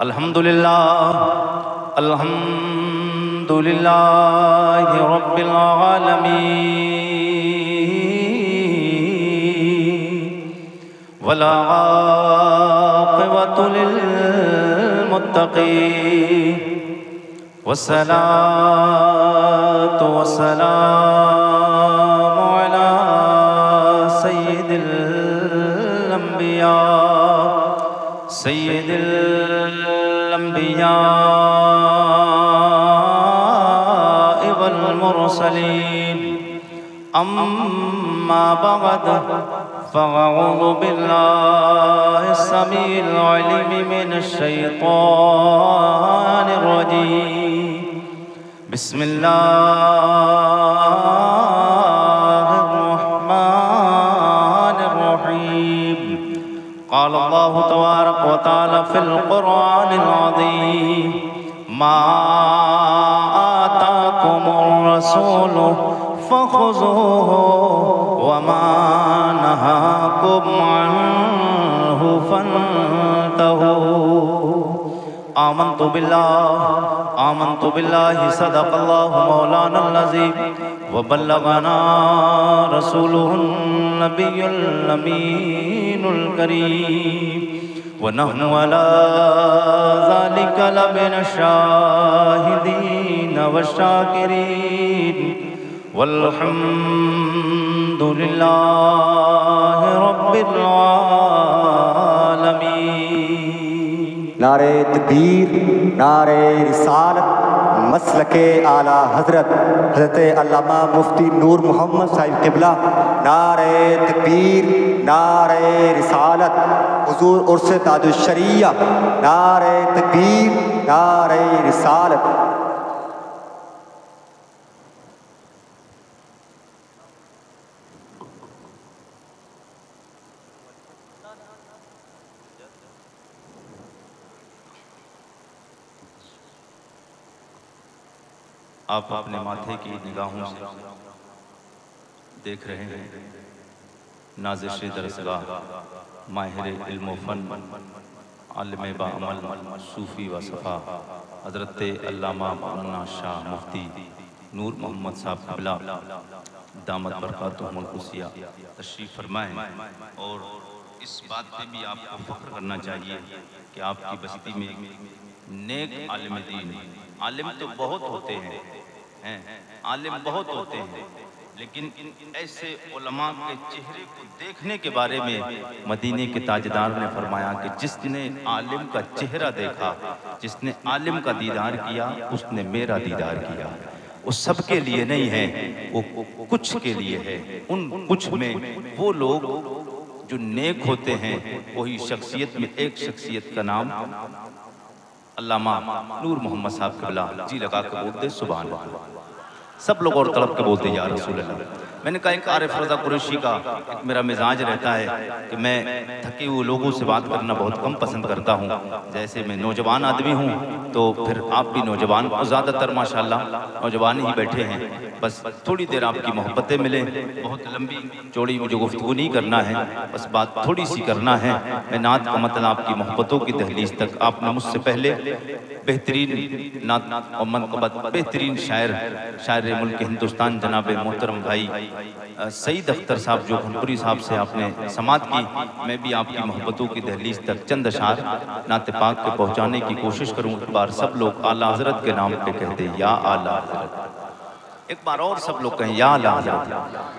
अल्हम्दुलिल्लाह अल्हम्दुलिल्लाह रब्बिल आलमीन वला आक़िबतु लिल मुत्तक़ीन वस्सलातु वस्सलामु अला सय्यिदिल अंबिया वल मुरसलीन अम्मा बअद फ़अऊज़ु बिल्लाहि समीइल अलीम मिनश शैतानिर रजीम बिस्मिल्लाहिर रहमानिर रहीम क़ाल अल्लाहु तबारक व तआला फ़िल क़ुरआनिल अज़ीम मा आताकुमुर रसूलु फ़ख़ुज़ूहु व मा नहाकुम अन्हु फ़न्तहू आमन्तु बिल्लाहि सदक़ल्लाहु मौलानल अज़ीम व बल्लगना रसूलुहुन नबियुल अमीनुल करीम व नहनु अला ज़ालिका लमिनश शाहिदीन व शाकिरीन वल्हम्दुलिल्लाहि रब्बिल आलमीन। नारे तकबीर, नारे रिसालत, मसलके आला हज़रत अल्लामा मुफ्ती नूर मोहम्मद साहिब क़िबला। नारे तकबीर, नारे रिसालत, हुज़ूर उर्स ताजुश शरिया। नारे तकबीर, नारे रिसालत। आप अपने माथे की निगाहों से देख रहे हैं नाज़िश दरसगाह माहिर इल्म व फ़न आलिम बाअमल सूफ़ी व सफ़ा हज़रत अल्लामा मौलाना शाह मुफ्ती नूर मोहम्मद साहब क़िबला दामत बरकातुहुमुल कुसिया तशरीफ़ फरमाएँ। और इस बात पे भी आपको फ़ख्र करना चाहिए कि आपकी बस्ती में नेक आलिम दीन, आलिम तो बहुत होते हैं, आलिम बहुत होते हैं, लेकिन ऐसे उलमा के चेहरे को देखने के बारे में मदीने के ताजदार ने फरमाया कि जिसने आलिम का चेहरा देखा, जिसने आलिम का दीदार किया, उसने मेरा दीदार किया। वो सब के लिए नहीं है, वो कुछ के लिए है। उन कुछ में वो लोग जो नेक होते हैं, वही शख्सियत में एक शख्सियत का नाम अल्लामा नूर मोहम्मद साहब क़िबला जी लगा के बोलते सुभान अल्लाह। सब लोग और तड़प के बोलते या रसूल अल्लाह। मैंने कहा एक आरिफ रज़ा कुरैशी का एक मेरा मिजाज रहता है कि मैं थके हुए लोगों से बात करना बहुत कम पसंद करता हूँ। जैसे मैं नौजवान आदमी हूँ तो फिर आप भी नौजवान, और ज़्यादातर माशाल्लाह नौजवान ही बैठे हैं। बस थोड़ी देर आपकी मोहब्बतें मिलें, बहुत लंबी चौड़ी मुझे गुफ्तगू नहीं करना है, बस बात थोड़ी सी करना है। मैं नात का मतलब आपकी मोहब्बतों की दहलीज तक, आपने मुझसे पहले बेहतरीन नात और मनक़बत बेहतरीन शायर मुल्क हिंदुस्तान जनाब मोहतरम भाई सईद अख्तर साहब जो घनपुरी साहब से आपने समात की, मैं भी आपकी मोहब्बतों की दहलीज तक चंद अशार नात पाक के पहुँचाने की कोशिश करूँ। एक बार सब लोग आला हज़रत के नाम पे कहते या आला हज़रत। एक बार और सब लोग कहें या आला हज़रत।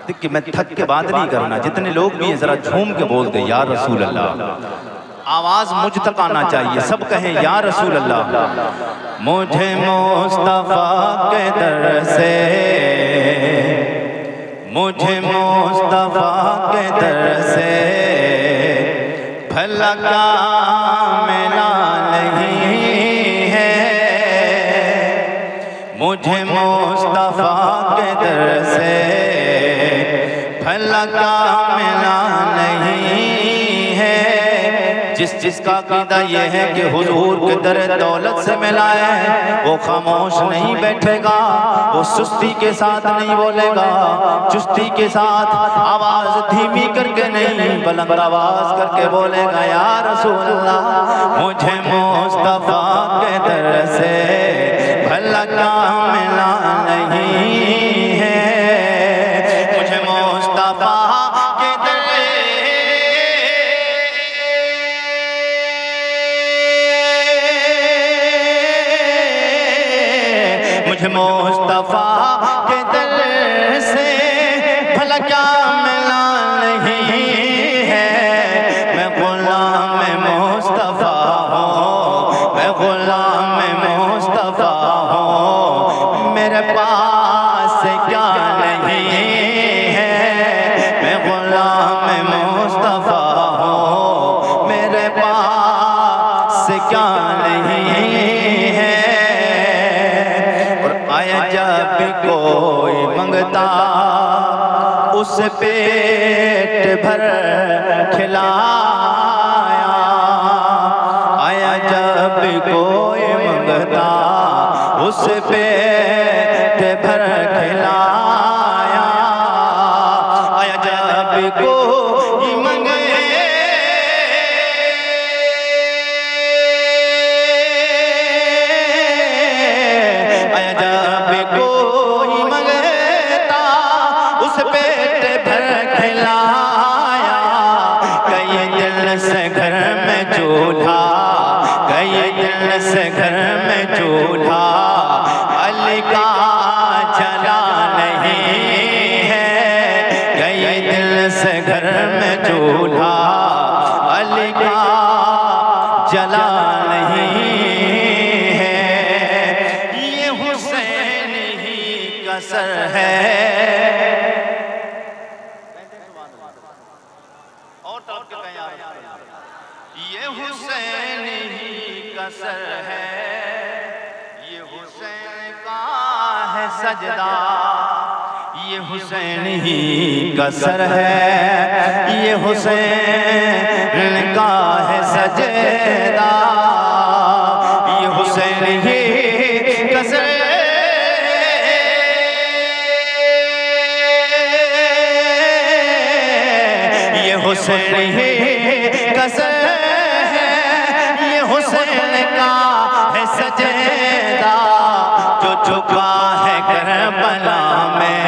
देखिए मैं थक के बात नहीं करना, जितने लोग भी हैं जरा झूम के बोल दे या रसूल अल्लाह। आवाज मुझ तक आना चाहिए, सब कहें या रसूल अल्लाह। मुझे मुस्तफा के दर से, मुझे मुस्तफा के दर से भला काम मिला नहीं है। मुझे मुस्तफा के दर से भला काम मिला नहीं है। जिसका कीदा ये है कि हुजूर के दर दौलत से मिला है, वो खामोश नहीं बैठेगा, वो सुस्ती के साथ नहीं बोलेगा, चुस्ती के साथ आवाज धीमी करके नहीं, बुलंद आवाज करके बोलेगा, या रसूल अल्लाह मुझे मुस्तफा के दर से भला क्या मिला नहीं है, मुझे मुस्तफा के दर, मुझे मुस्तफा के दर से भला क्या मिला नहीं है, मैं गुलाम मुस्तफा हूँ, मैं गुलाम मुस्तफा हूँ, मेरे पास क्या नहीं है, मैं गुलाम मुस्तफा हूँ, मेरे पास क्या नहीं है। और आया जब कोई मंगता उस पेट भर खिलाया, आया जब कोई मंगता उस पेट भर खिलाया, आया जब कोई मंगे आया जब कोई मंगता उस पेट भर खिलाया, कई दिल से घर में चूल्हा, कई दिल से घर में चूल्हा अली का जला नहीं है, कई दिल से घर में चूल्हा अली का जला नहीं है, ये हुसैन ही का सर है। और तड़प के कहीं आ, ये हुसैन ही का सर है, ये हुसैन का है सजदा, ये हुसैन ही का सर है, ये हुसैन का है सजदा, ये हुसैन ही का सर, ये हुसैन ही का सर है, ये हुसैन का है सजदा, जो झुका है करबला में,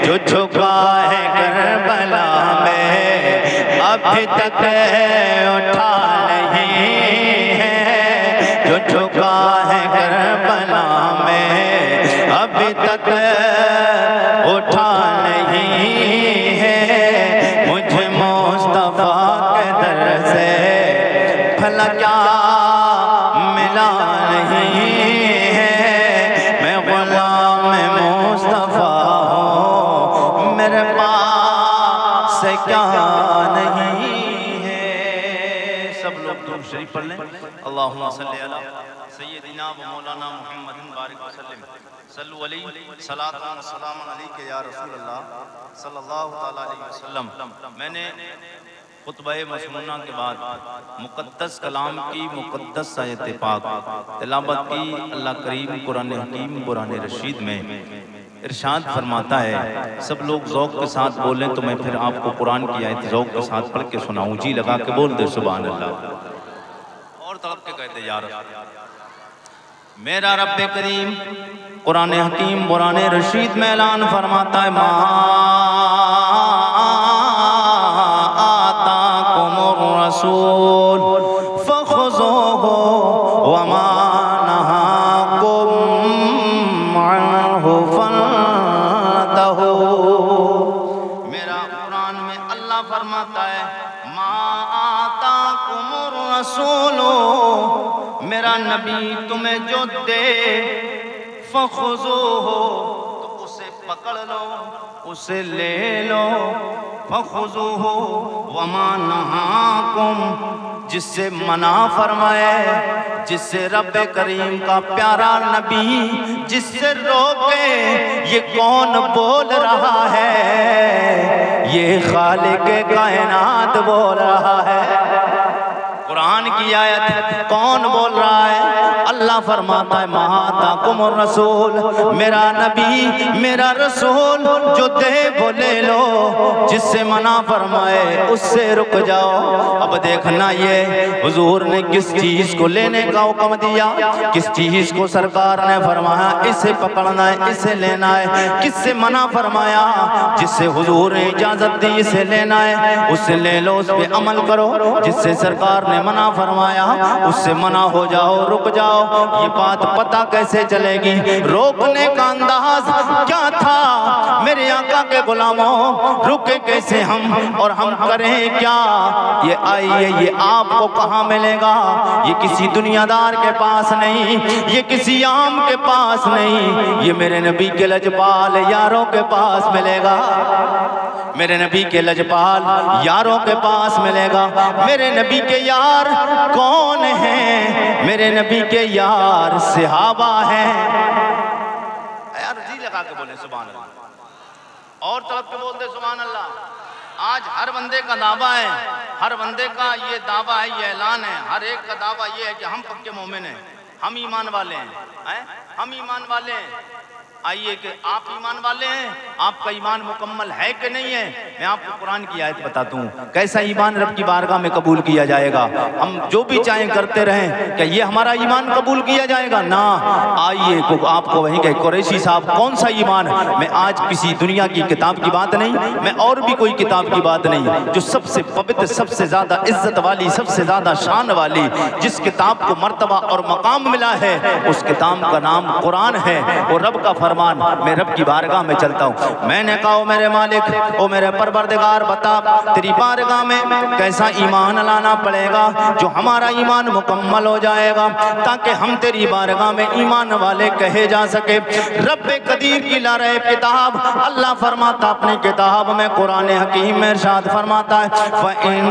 जो झुका है करबला में, अभी तक उठा नहीं है, जो झुका है करबला में, अभी तक उठा नहीं है, मुझे मुस्तफा के दर से भला क्या मिला नहीं है, मैं गुलाम मुस्तफा हूँ, मेरे पास क्या नहीं है। सब लोग दुरूद शरीफ पढ़ लें। अल्लाहुम्मा सल्ली अला सय्यदिना व मौलाना मुहम्मदिन बारिक वसल्लम सल्लु अलैहि सलातन सलामन अलैका या रसूल अल्लाह सल्लल्लाहु तआला अलैहि वसल्लम। मैंने खुतबा मसनूना के बाद मुक़द्दस कलाम की मुक़द्दस आयत पाक तिलावत की। अल्लाह करीम कुरान हकीम कुरान रशीद में इरशाद फरमाता है, सब लोग ज़ौक़ के साथ बोलें तो मैं फिर आपको कुरान की आयत ज़ौक़ के साथ पढ़ के सुनाऊं। जी लगा के बोल दे सुभान अल्लाह। और तड़प के कहते यार मेरा रब्बे करीम कुरान हकीम कुरान रशीद में ऐलान फरमाता है, मा आताकुमुर रसूल फखुज़ूहु व मा नहाकुम अन्हु फंतहू। मेरा कुरान में अल्लाह फरमाता है, मा आताकुमुर रसूल, मेरा नबी तुम्हें जो दे, फखुज़ूहु तो उसे पकड़ लो, उसे ले लो, फखुज़ूहु वमा नहाकुम जिससे मना फरमाए, जिससे रब्बे करीम का प्यारा नबी जिससे रोके। ये कौन बोल रहा है? ये खालिक कायनात बोल रहा है। कुरान की आयत कौन बोल रहा है? अल्लाह फरमाता है महाताकुमुर रसूल, मेरा नबी मेरा रसूल जो दे बोले लो, जिससे मना फरमाए उससे रुक जाओ। अब देखना ये हुजूर ने किस चीज को लेने का हुक्म दिया, किस चीज को सरकार ने फरमाया इसे पकड़ना है, इसे लेना है, किससे मना फरमाया, जिससे हुजूर ने इजाजत दी इसे लेना है उससे ले लो, उस पे अमल करो। जिससे सरकार ने मना फरमाया उससे मना हो जाओ, रुक जाओ। ये बात पता कैसे चलेगी? रोकने का अंदाज क्या था मेरे आका के गुलामों? रुके कैसे हम और हम करें क्या? ये आइए, ये आपको कहाँ मिलेगा? ये किसी दुनियादार के पास नहीं, ये किसी आम के पास नहीं, ये मेरे नबी के लजपाल यारों के पास मिलेगा। मेरे नबी के लजपाल यारों के पास मिलेगा। मेरे नबी के यार कौन हैं? मेरे नबी के यार सहाबा हैं। यार जी लगा के बोले सुभान अल्लाह, और तरफ के बोलते सुभान अल्लाह। आज हर बंदे का दावा है, हर बंदे का ये दावा है, ये ऐलान है, हर एक का दावा ये है कि हम पक्के मोमिन हैं, हम ईमान वाले हैं, हम ईमान वाले हैं। आइए कि आप ईमान वाले हैं, आपका ईमान मुकम्मल है कि नहीं है? मैं आपको कुरान की आयत बताता हूँ कैसा ईमान रब की बारगाह में कबूल किया जाएगा। हम जो भी चाहें करते रहें, क्या ये हमारा ईमान कबूल किया जाएगा? ना। आइए आपको वहीं कहे कुरैशी साहब कौन सा ईमान? मैं आज किसी दुनिया की किताब की बात नहीं, मैं और भी कोई किताब की बात नहीं, जो सबसे पवित्र, सबसे ज्यादा इज्जत वाली, सबसे ज्यादा शान वाली, जिस किताब को मर्तबा और मकाम मिला है, उस किताब का नाम कुरान है। वो रब का फरमान, मैं रब की बारगाह में चलता हूँ। मैंने कहा मेरे मालिक, ओ मेरे परवरदिगार, बता तेरी बारगाह में कैसा ईमान लाना पड़ेगा जो हमारा ईमान मुकम्मल हो जाएगा, ताकि हम तेरी बारगाह में ईमान वाले कहे जा सके। रब्बे कदीर की ला रहे किताब, अल्लाह फरमाता अपनी किताब में, कुरान हकीम में इरशाद फरमाता है, फ़इन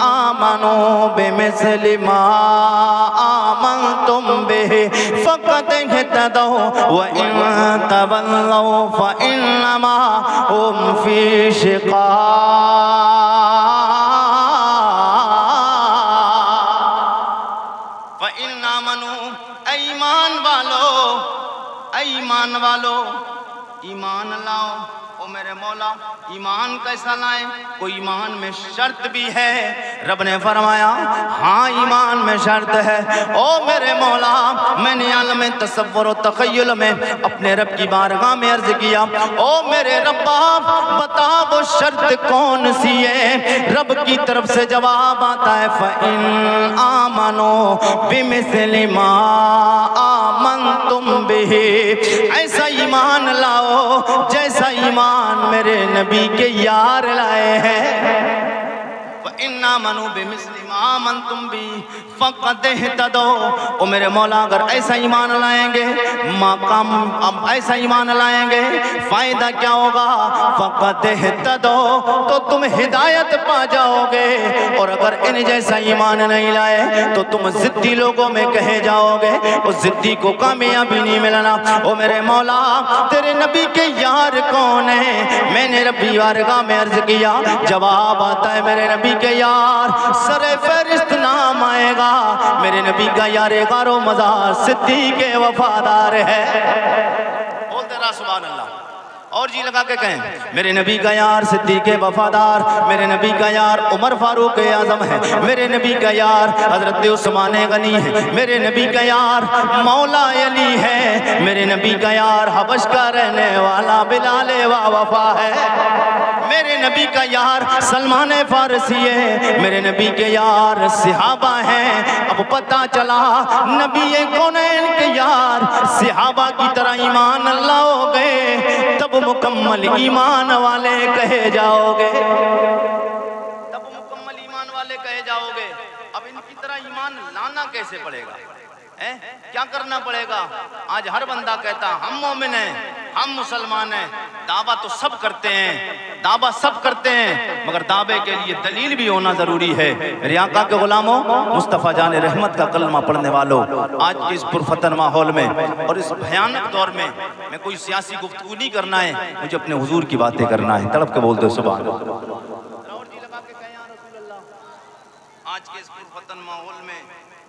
आमनू बिमिस्लि मा आमनतुम बिहि फ़क़द इह्तदौ व इन तवल्लौ फ़इन्नमा हुम फ़ी शिक़ाक़। फ़इन आमनू, ईमान वालो, ईमान वालो, ईमान लाओ। ओ मेरे मौला, ईमान कैसा लाए? कोई ईमान में शर्त भी है? रब ने फरमाया हाँ ईमान में शर्त है। ओ मेरे मौला, मैंने आलम तसव्वुर और तख़य्युल में अपने रब की बारगाह में अर्ज किया, ओ मेरे रब्बा बता वो शर्त कौन सी है? रब की तरफ से जवाब आता है, फ़इन आमनो बिमिस्लि मा आमनतुम बिही, ऐसा ईमान लाओ जैसा ईमान मेरे नबी के यार लाए हैं। इन्ना मनु बेमिस्लि मा आमनतुम बि फ़क़द इह्तदौ। ओ मेरे मौला, अगर ऐसा ईमान लाएंगे, मकाम अब ऐसा ईमान लाएंगे, फायदा क्या होगा? फ़क़द इह्तदौ, तो तुम हिदायत पा जाओगे। और अगर इन जैसा ईमान नहीं लाए तो तुम जिद्दी लोगों में कहे जाओगे, उस जिद्दी को कामयाबी नहीं मिलना। ओ मेरे मौला, तेरे नबी के यार कौन है? मैंने रब्बी बारगाह में अर्ज किया, जवाब आता है मेरे नबी के यार सरे फहरिस्त नाम आएगा। मेरे नबी का यार गारो मज़ार सिद्दीक़ वफादार है। बोलते रहा सुभान अल्लाह, और जी लगा के कहें, मेरे नबी का यार सिद्दीक़ वफादार, मेरे नबी का यार उमर फारूक आज़म है, मेरे नबी का यार हज़रत उस्मान गनी है, मेरे नबी का यार मौला अली है, मेरे नबी का यार हबश का रहने वाला बिलाल वफा है, मेरे नबी का यार सलमान फारसी है, मेरे नबी के यार सहाबा हैं। अब पता चला नबी कौनैन के यार सहाबा की तरह ईमान लाओगे तब मुकम्मल ईमान वाले कहे जाओगे, तब मुकम्मल ईमान वाले कहे जाओगे। अब इनकी तरह ईमान लाना कैसे पड़ेगा? क्या करना पड़ेगा? आज हर बंदा कहता हम मोमिन हैं, हम मुसलमान हैं। दावा तो सब करते हैं, दावा सब करते हैं, मगर दावे के लिए दलील भी होना जरूरी है। मेरे आका के गुलामों, मुस्तफ़ा जान रहमत का कलमा पढ़ने वालों, आज के इस पुरफतन माहौल में और इस भयानक दौर में मैं कोई सियासी गुफ्तगू नहीं करना है, मुझे अपने हुजूर की बातें करना है। तड़प के बोलते सुभान अल्लाह। आज के इस पुरफतन माहौल में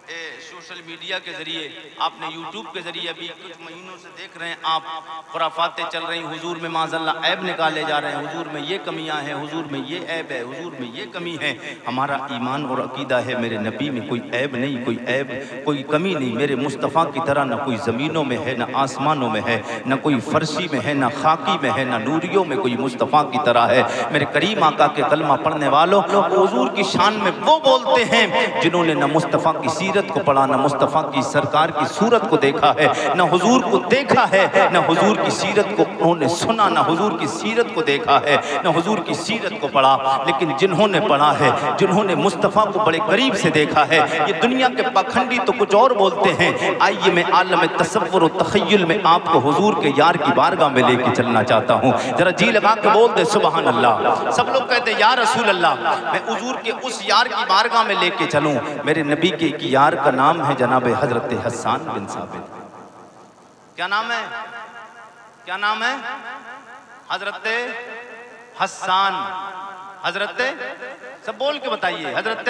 सोशल मीडिया के ज़रिए, आपने यूट्यूब के ज़रिए अभी कुछ महीनों से देख रहे हैं आप, खुराफातें चल रही, हुजूर में माज़अल्लाह ऐब निकाले जा रहे हैं, हुजूर में ये कमियां हैं, हुजूर में ये ऐब है, हुजूर में ये कमी है। हमारा ईमान और अकीदा है मेरे नबी में कोई ऐब नहीं, कोई ऐब कोई कमी नहीं। मेरे मुस्तफ़ा की तरह न कोई ज़मीनों में है, न आसमानों में है, न कोई फर्शी में है, न खाकी में है, न नूरियों में कोई मुस्तफ़ा की तरह है। मेरे करीम आका के कलमा पढ़ने वालों, हुजूर की शान में वो बोलते हैं जिन्होंने न मुस्तफ़ा की सीरत को पढ़ा, न मुस्तफ़ा की सरकार की सूरत को देखा है, न हुजूर को देखा है, न हुजूर की सीरत को उन्होंने सुना, न हुजूर की सीरत को देखा है, न हुजूर की सीरत को पढ़ा। लेकिन जिन्होंने पढ़ा है, जिन्होंने मुस्तफ़ा को बड़े करीब से देखा है, ये दुनिया के पाखंडी तो कुछ और बोलते हैं। आइए मैं आलम तसव्वुर और तख़य्युल में आपको हुजूर के यार की बारगाह में लेके चलना चाहता हूँ। जरा जी लगा के बोल दे सुभान अल्लाह। सब लोग कहते हैं या रसूल अल्लाह, मैं हुजूर के उस यार की बारगाह में लेके चलूँ। मेरे नबी के एक यार का नाम है जनाब हजरत हस्सान बिन साबित। क्या नाम है? क्या नाम है? हजरत हस्सान। हजरत, सब बोल के बताइए, हजरत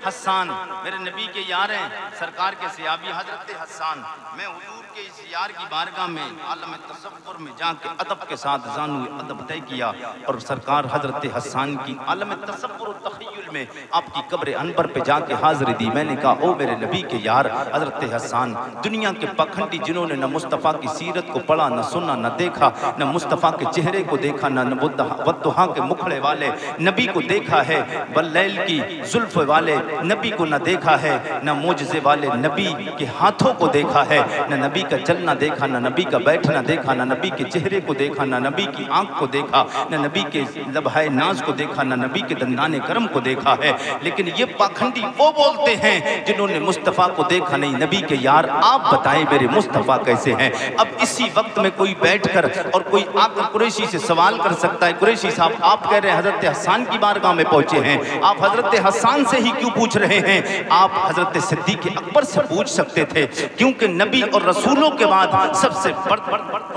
हस्सान मेरे नबी के यार हैं, सरकार के सियाबी हजरत हस्सान। मैं हुजूर के इस यार की बारगाह में आलम तसव्वुर में जाके अदब के साथ जानू अदब तय किया और सरकार हजरत हस्सान की आलम तसव्वुर और तख़य्युल में आपकी कब्र अनबर पे जाके हाजिरी दी। मैंने कहा ओ मेरे नबी के यार हजरत हस्सान, दुनिया के पखंडी जिन्होंने न मुस्तफ़ा की सीरत को पढ़ा, न सुना, न देखा, न मुस्तफ़ा के चेहरे को देखा, न वद्दुहा के मुखड़े वाले नबी को देखा है, वल्लैल की जुल्फ वाले नबी को न देखा है, न मोजज़े वाले नबी के हाथों को देखा है, न नबी का चलना देखा, न नबी का बैठना देखा, न नबी के चेहरे को देखा, न नबी की आंख को देखा, न नबी के लबहाए नाज को देखा, न नबी के दंदाने करम को देखा है। लेकिन ये पाखंडी वो बोलते हैं जिन्होंने मुस्तफ़ा को देखा नहीं। नबी के यार आप बताएं मेरे मुस्तफ़ा कैसे हैं? अब इसी वक्त में कोई बैठकर और कोई आकर कुरैशी से सवाल कर सकता है, कुरैशी साहब आप कह रहे हैं हजरत हस्सान की बारगाह में पहुंचे हैं, आप हजरत हस्सान से ही क्यों पूछ रहे हैं? आप हजरत सिद्दीक़ अकबर से पूछ सकते थे, क्योंकि नबी और रसूलों के बाद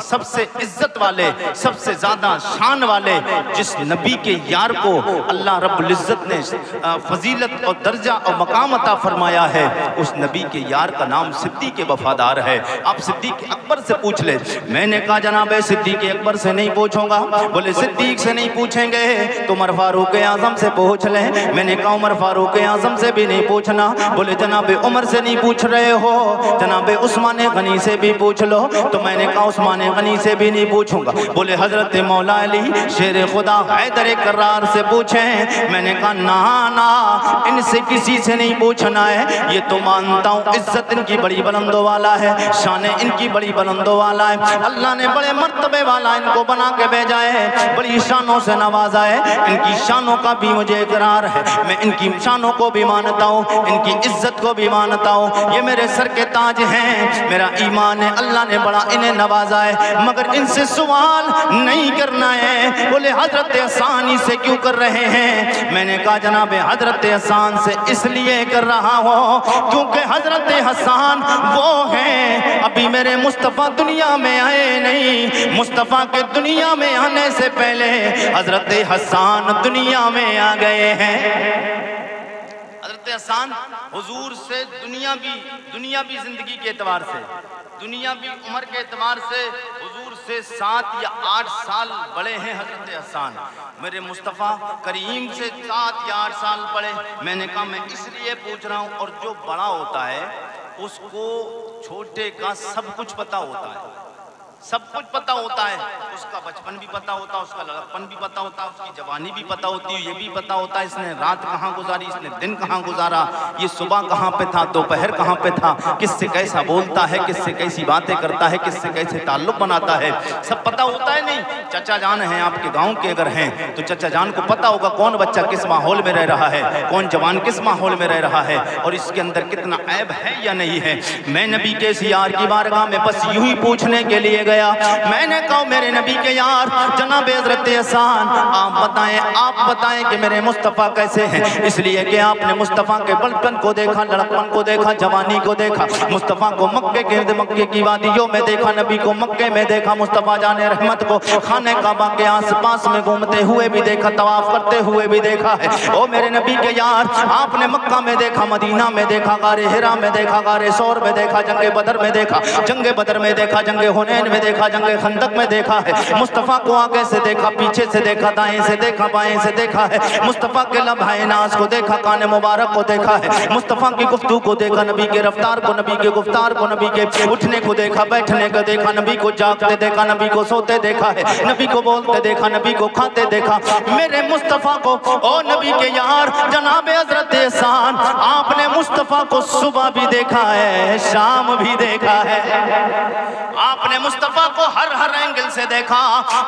सबसे इज्जत वाले, सबसे ज्यादा शान वाले जिस नबी के यार को अल्लाह रब्बुल इज्जत ने फजीलत और दर्जा और मकाम अता फरमाया है, उस नबी के यार का नाम सिद्दीक़ वफादार है। आप सिद्दीक़ अकबर से पूछ ले। मैंने कहा जनाब सिद्दीक़ अकबर से नहीं पूछूंगा। बोले सिद्दीक़ से नहीं पूछेंगे तो उमर फारूक आज़म से पूछ ले। मैंने कहा उमर फारूक आज़म से भी नहीं पूछना। बोले जनाब उमर से नहीं पूछ रहे हो, जनाब उस्मान गनी से भी पूछ लो। तो मैंने कहा उस्मान गनी से भी नहीं पूछूंगा। बोले हजरत मौला अली शेर खुदा हैदर करार से पूछें। मैंने कहा ना ना, इनसे किसी से नहीं पूछना है। ये तो मानता हूँ इज्जत इनकी बड़ी बुलंदों वाला है, शान इनकी बड़ी बुलंदों वाला है, अल्लाह ने बड़े मर्तबे वाला इनको बना के भेजा है, बड़ी शानों से नवाजा है। इनकी शानों का भी मुझे इकरार है, मैं इनकी शानों को भी मानता हूँ, इनकी इज्जत को भी मानता हूँ। ये मेरे सर के ताज हैं, मेरा ईमान है, अल्लाह ने बड़ा इन्हें नवाजा है, मगर इनसे सवाल नहीं करना है। बोले हजरत हस्सान से क्यों कर रहे हैं? मैंने कहा जनाब हजरत हस्सान से इसलिए कर रहा हूँ क्योंकि हजरत हस्सान वो हैं अभी मेरे मुस्तफ़ा दुनिया में आए नहीं, मुस्तफ़ा के दुनिया में आने से पहले हजरत हस्सान दुनिया में आ गए हैं। हजरत हस्सान हुजूर से दुनिया भी जिंदगी के एतबार से, दुनिया भी उम्र के एतबार से हुजूर से 7 या 8 साल बड़े हैं हजरत हस्सान। मेरे मुस्तफ़ा करीम से 7 या 8 साल बड़े। मैंने कहा मैं इसलिए पूछ रहा हूँ, और जो बड़ा होता है उसको छोटे का सब कुछ पता होता है, सब कुछ पता होता है, उसका बचपन भी पता होता है, उसका लड़कपन भी पता होता है, उसकी जवानी भी पता होती है, ये भी पता होता है इसने रात कहाँ गुजारी, इसने दिन कहाँ गुजारा, ये सुबह कहाँ पे था, दोपहर कहाँ पे था, किससे कैसा बोलता है, किससे कैसी बातें करता है, किससे कैसे ताल्लुक बनाता है, सब पता होता है। नहीं, चचा जान हैं आपके गाँव के अगर हैं तो चचा जान को पता होगा कौन बच्चा किस माहौल में रह रहा है, कौन जवान किस माहौल में रह रहा है, और इसके अंदर कितना ऐब है या नहीं है। मैं नबी के इस यार की बारगाह में बस यूं ही पूछने के लिए गया। मैंने कहा मेरे नबी के यार जनाब हज़रत हसन आप बताएं कि मेरे मुस्तफ़ा कैसे हैं। इसलिए कि आपने मुस्तफ़ा के बलपन को देखा, लड़कपन को देखा, जवानी को देखा। मुस्तफ़ा को मक्के की वादियों में देखा, नबी को मक्के में देखा, मुस्तफ़ा जाने रहमत को खाने काबा के आसपास में घूमते हुए भी देखा, तवाफ करते हुए भी देखा है। ओ मेरे नबी के यार आपने मक्का में देखा, मदीना में देखा, गारे हिरा में देखा, गारे सौर में देखा, जंगे बदर में देखा, जंगे बदर में देखा, जंगे हुनैन में देखा, जंगे खंदक में देखा है। मुस्तफ़ा को आगे से देखा, पीछे से देखा, दाएं से देखा, बाएं से देखा है। मुस्तफ़ा के लम्हाए नाज को देखा, कान मुबारक को देखा है। मुस्तफ़ा की गुफ्तगू को देखा, नबी के रफ्तार को, नबी के गुफ्तार को, नबी के उठने को देखा, बैठने को देखा, नबी को जागते देखा, नबी को सोते देखा है, नबी को बोलते देखा, नबी को खाते देखा। मेरे मुस्तफ़ा को ओ नबी के यार जनाब हज़रत हसन आपने मुस्तफ़ा को सुबह भी देखा है, शाम भी देखा है। आपने मुस्तफ़ा को हर एंगल से देखा।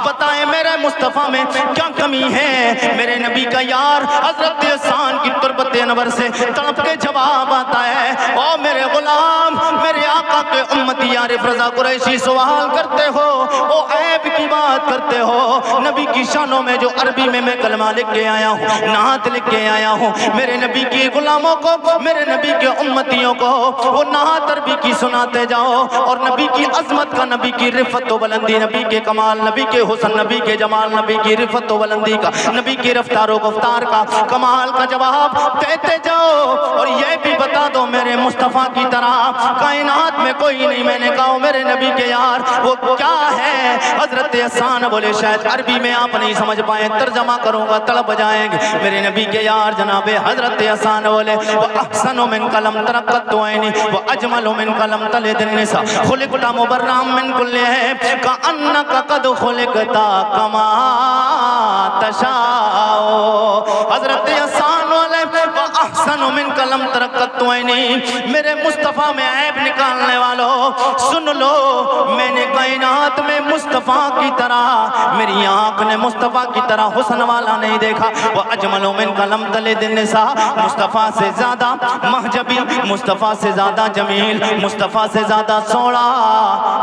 बताएं मेरे मुस्तफ़ा में क्या कमी है। मेरे नबी का यार हज़रत हसन की तुरबत अनवर से तड़प के जवाब आता है, ओ मेरे गुलाम, मेरे आका के उम्मती आरिफ रज़ा कुरैशी सवाल करते हो, ओ ऐब की बात करते हो। नबी की शानों में जो अरबी में मैं कलमा लिख के आया हूँ, नात लिख के आया हूँ, मेरे नबी के गुलामों को, मेरे नबी के उम्मतियों को वो नात अरबी की सुनाते जाओ। और नबी की अजमत का, नबी की रिफत व बुलंदी, नबी के कमाल, नबी के हुस्न, नबी के जमाल, नबी की रिफत व बुलंदी का, नबी की रफ्तार व गुफ्तार का, कमाल का जवाब देते जाओ। और ये भी बता दो मेरे मुस्तफ़ा की तरह कायनात में कोई नहीं। मैंने कहा मेरे नबी के यार वो क्या है। हज़रत हसन बोले शायद अरबी में आप नहीं समझ पाए, तर्जमा करूंगा तड़प जाएंगे। मेरे नबी के यार जनाब हज़रत हसन बोले वो अहसनु मिन कलम तरक़्क़त ऐनी वो अजमलु मिन कलम तलिदिन निसा खुलिक़ता मुबर्रअम मिन कुल्ली है का अन्नका क़द खुलिक़ता कमा तशाओ। हज़रत हसन बोले वो अहसनु मिन कलम तरक़्क़त ऐनी, मेरे मुस्तफ़ा में ऐब निकालने वालों सुन लो, मैंने कायनात में मुस्तफ़ा की तरह, मेरी आँख ने मुस्तफ़ा की तरह हुस्न वाला नहीं देखा। वो अजमल मिन कलम तले दिन निसा, मुस्तफ़ा से ज़्यादा महजबी, मुस्तफ़ा से ज़्यादा जमील, मुस्तफ़ा से ज़्यादा सोड़ा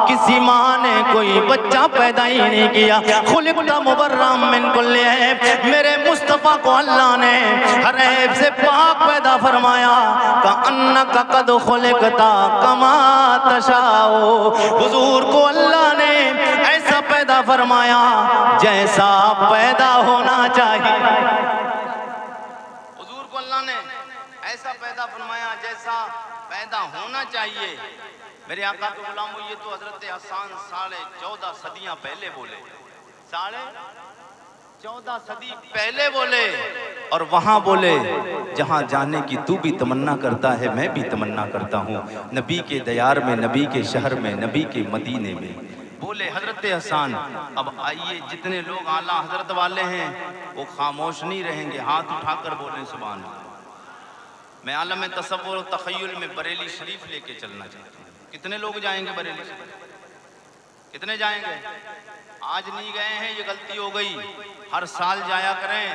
किसी माँ ने कोई बच्चा पैदा ही नहीं किया। खुलिक़ता मुबर्रअम मिन कुल्ली ऐब, मेरे मुस्तफ़ा को अल्लाह ने हर ऐब से पाक पैदा फरमाया। का अन्नका क़द खुलिक़ता कमा तशाओ, हुजूर को अल्लाह ने ऐसा पैदा फरमाया जैसा पैदा होना चाहिए। हुजूर को अल्लाह ने ऐसा पैदा फरमाया जैसा पैदा होना चाहिए। मेरे आका के गुलाम ये तो हज़रत हसन 14.5 सदियां पहले बोले, 14.5 सदी पहले बोले। और वहां बोले जहां जाने की तू भी तमन्ना करता है, मैं भी तमन्ना करता हूँ, नबी के दयार में, नबी के शहर में, नबी के मदीने में। बोले हज़रत हसन। अब आइए जितने लोग आला हज़रत वाले हैं वो खामोश नहीं रहेंगे, हाथ उठाकर बोलें सुभान अल्लाह। मैं आलम तसव्वुर तख़य्युल में बरेली शरीफ लेके चलना चाहता हूँ। कितने लोग जाएंगे बरेली शरीफ? कितने जाएंगे? आज नहीं गए हैं, ये गलती हो गई। हर साल जाया करें,